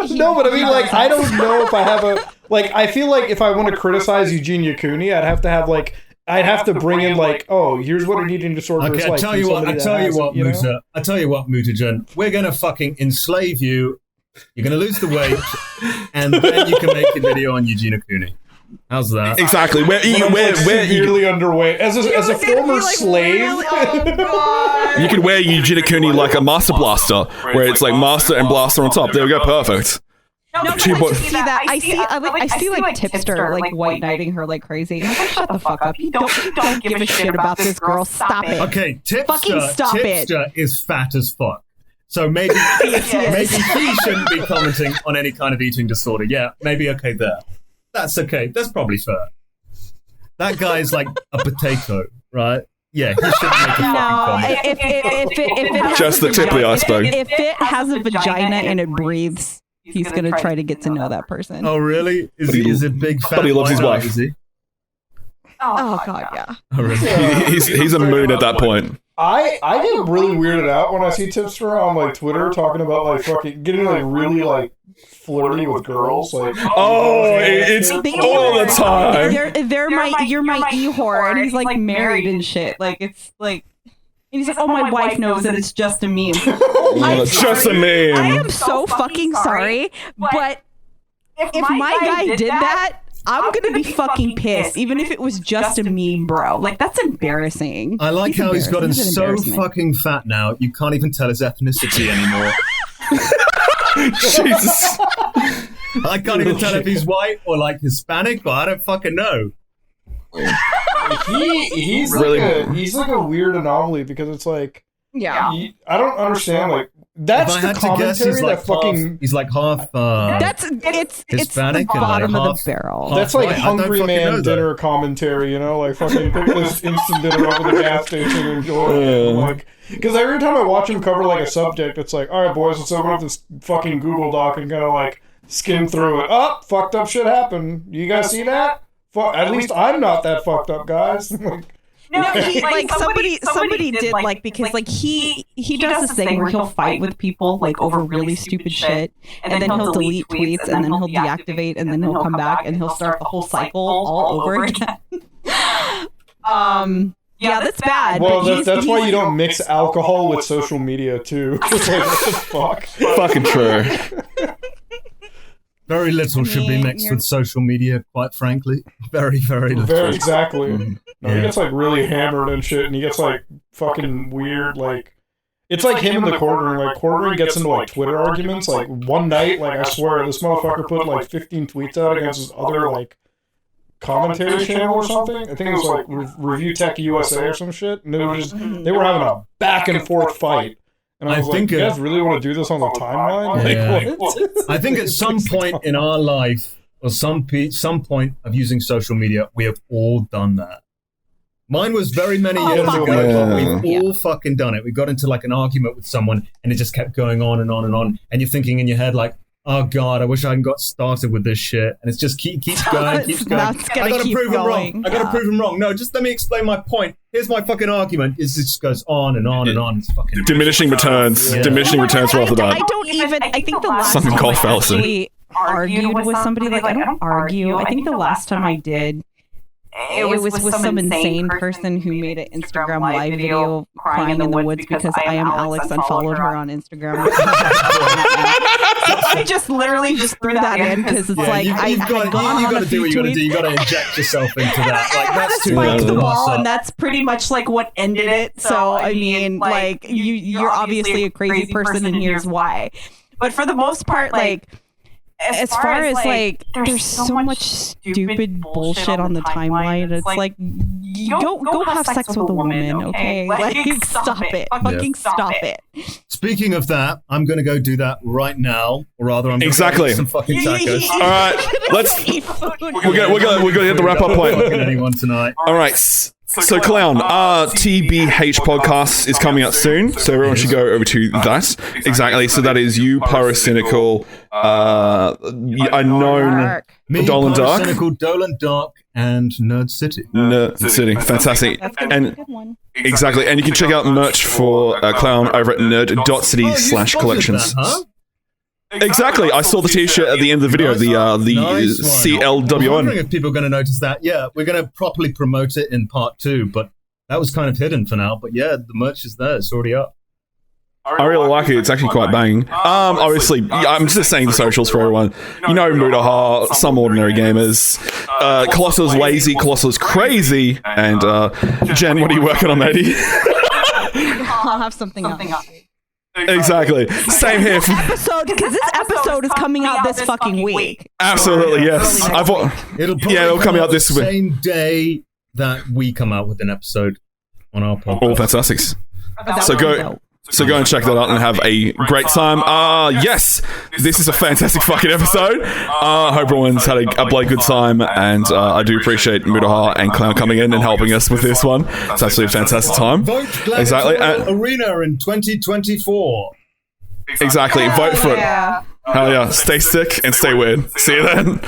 No, but I mean, like, I don't know if I have a... Like, I feel like if I want to criticize Eugenia Cooney, I'd have to have, like... I'd have to bring in, like, oh, here's what an eating disorder is like. I tell you what, Muta. I tell you what, Mutajan. We're going to fucking enslave you. You're going to lose the weight, and then you can make a video on Eugenia Cooney. How's that? Exactly. We're severely underweight. As a former slave, you can wear Eugenia Cooney like a Master Blaster, where it's like Master and Blaster on top. There we go, perfect. No, see that. I see like Tipster like white knighting her like crazy. Like, shut the fuck up. You don't give a shit about this girl. Stop it. Okay, Tipster is fat as fuck. So maybe he shouldn't be commenting on any kind of eating disorder. Yeah, maybe okay there. That's okay. That's probably fair. That guy's like a potato, right? Yeah, he shouldn't make a fucking comment. If just the tip of the iceberg. If it has a vagina and it breathes, he's going to try to get to know that person. Oh, really? Is it big fat? But he loves his wife. Is he? Oh God, yeah. Oh, really? He's a moon at that point. I get really weirded out when I see Tipster on like Twitter talking about like fucking getting like really like flirty with girls. Like it's all the time. You're my e-whore, and he's like married and shit. Like it's like. And he's like, oh, my wife knows that it's just a meme. Just a meme. I am so fucking sorry, but if my guy did that, I'm gonna be fucking pissed, even if it was just a meme, bro. Like, that's embarrassing. I like how he's gotten so fucking fat now, you can't even tell his ethnicity anymore. Jesus. I can't even tell if he's white or like Hispanic, but I don't fucking know. He's like a weird anomaly because it's like I don't understand like that's the commentary he's like that fucking he's like half it's Hispanic the bottom and like of the barrel. That's like hungry man dinner commentary, you know, like fucking pick this instant dinner up at the gas station and enjoy it. Like, because every time I watch him cover like a subject, it's like, all right, boys, let's open up this fucking Google Doc and kind of like skim through it. Oh, fucked up shit happened. You guys see that? At least I'm not that fucked up, guys. No, he, like somebody did like because like he does this thing where he'll fight with people like over really stupid shit, and then he'll delete tweets, and then he'll deactivate, and then he'll come back, and he'll start the whole cycle all over again. Yeah, that's bad. Well, that's why you don't mix alcohol with social media too. It's like, what the fuck? Fucking true. Very little should be mixed with social media, quite frankly. Very, very little. Very exactly. No, he gets like really hammered and shit, and he gets like fucking weird. Like it's like him in the quartering. Like quartering gets into like Twitter arguments. Like one night, like I swear, this motherfucker put like 15 tweets out against his other like commentary channel or something. I think it was like Review Tech USA or some shit. And they were having a back and forth fight. And I was like, you guys really want to do this on the timeline? Yeah. Like, what? I think at some point in our life, or some point of using social media, we have all done that. Mine was very many years ago, but we've all fucking done it. We got into like an argument with someone, and it just kept going on and on and on. And you're thinking in your head like, oh God, I wish I hadn't got started with this shit. And it's just keeps going. I gotta prove him wrong. I gotta prove him wrong. No, just let me explain my point. Here's my fucking argument. It just goes on and on and on. It's fucking diminishing returns. Yeah. Diminishing returns right off the bat. I think the last time I actually argued with somebody, like I don't argue. I think the last time I did, it was with some insane person who made an Instagram live video crying in the woods because I am Alex unfollowed her on Instagram. So I just literally threw that in because it's like I've gone on a few tweets. You got to do what you got to do. You got to inject yourself into that. Like that's too much. The wall, and that's pretty much like what ended it. So I mean, like you're obviously a crazy person, and here's why. But for the most part, like. As far as like, there's so much stupid bullshit on the timeline. It's like, go have sex with a woman, okay? Like, stop it. Fucking stop it. Speaking of that, I'm going to go do that right now. Or rather, I'm going to go some fucking tacos. All right, we're going to hit the wrap-up point. Anyone tonight. All right. So, Clown, our TBH podcast is coming out soon, so everyone should go over to that. Exactly. So that is you, Pyrocynical, Unknown, Dolan Dark. Pyrocynical, Dolan Dark, and Nerd City. Nerd City. Fantastic. And exactly. And you can check out merch for Clown over at nerd.city/collections. Exactly. I saw the T-shirt at the end of the video. The CLWN. I'm wondering if people are going to notice that. Yeah, we're going to properly promote it in part 2, but that was kind of hidden for now. But yeah, the merch is there. It's already up. I really like it. It's actually quite banging. Obviously, I'm just saying the socials for everyone. You know, Mutahar, Some Ordinary Gamers, Colossal's lazy, Colossal's crazy, and Jen, what are you working on, matey? I'll have something else. Exactly. Same here. Because this episode is coming out this fucking week. Absolutely, yes. It'll come out this week. Same day that we come out with an episode on our podcast. All fantastic. So go and check that out and have a great time. Yes, this is a fantastic fucking episode. Hope everyone's had a bloody good time, and I do appreciate Mutahar and Clown coming in and helping us with this one. It's actually a fantastic time. Vote exactly. Arena in 2024. Exactly. Vote for it. Hell yeah. Stay sick and stay weird. See you then.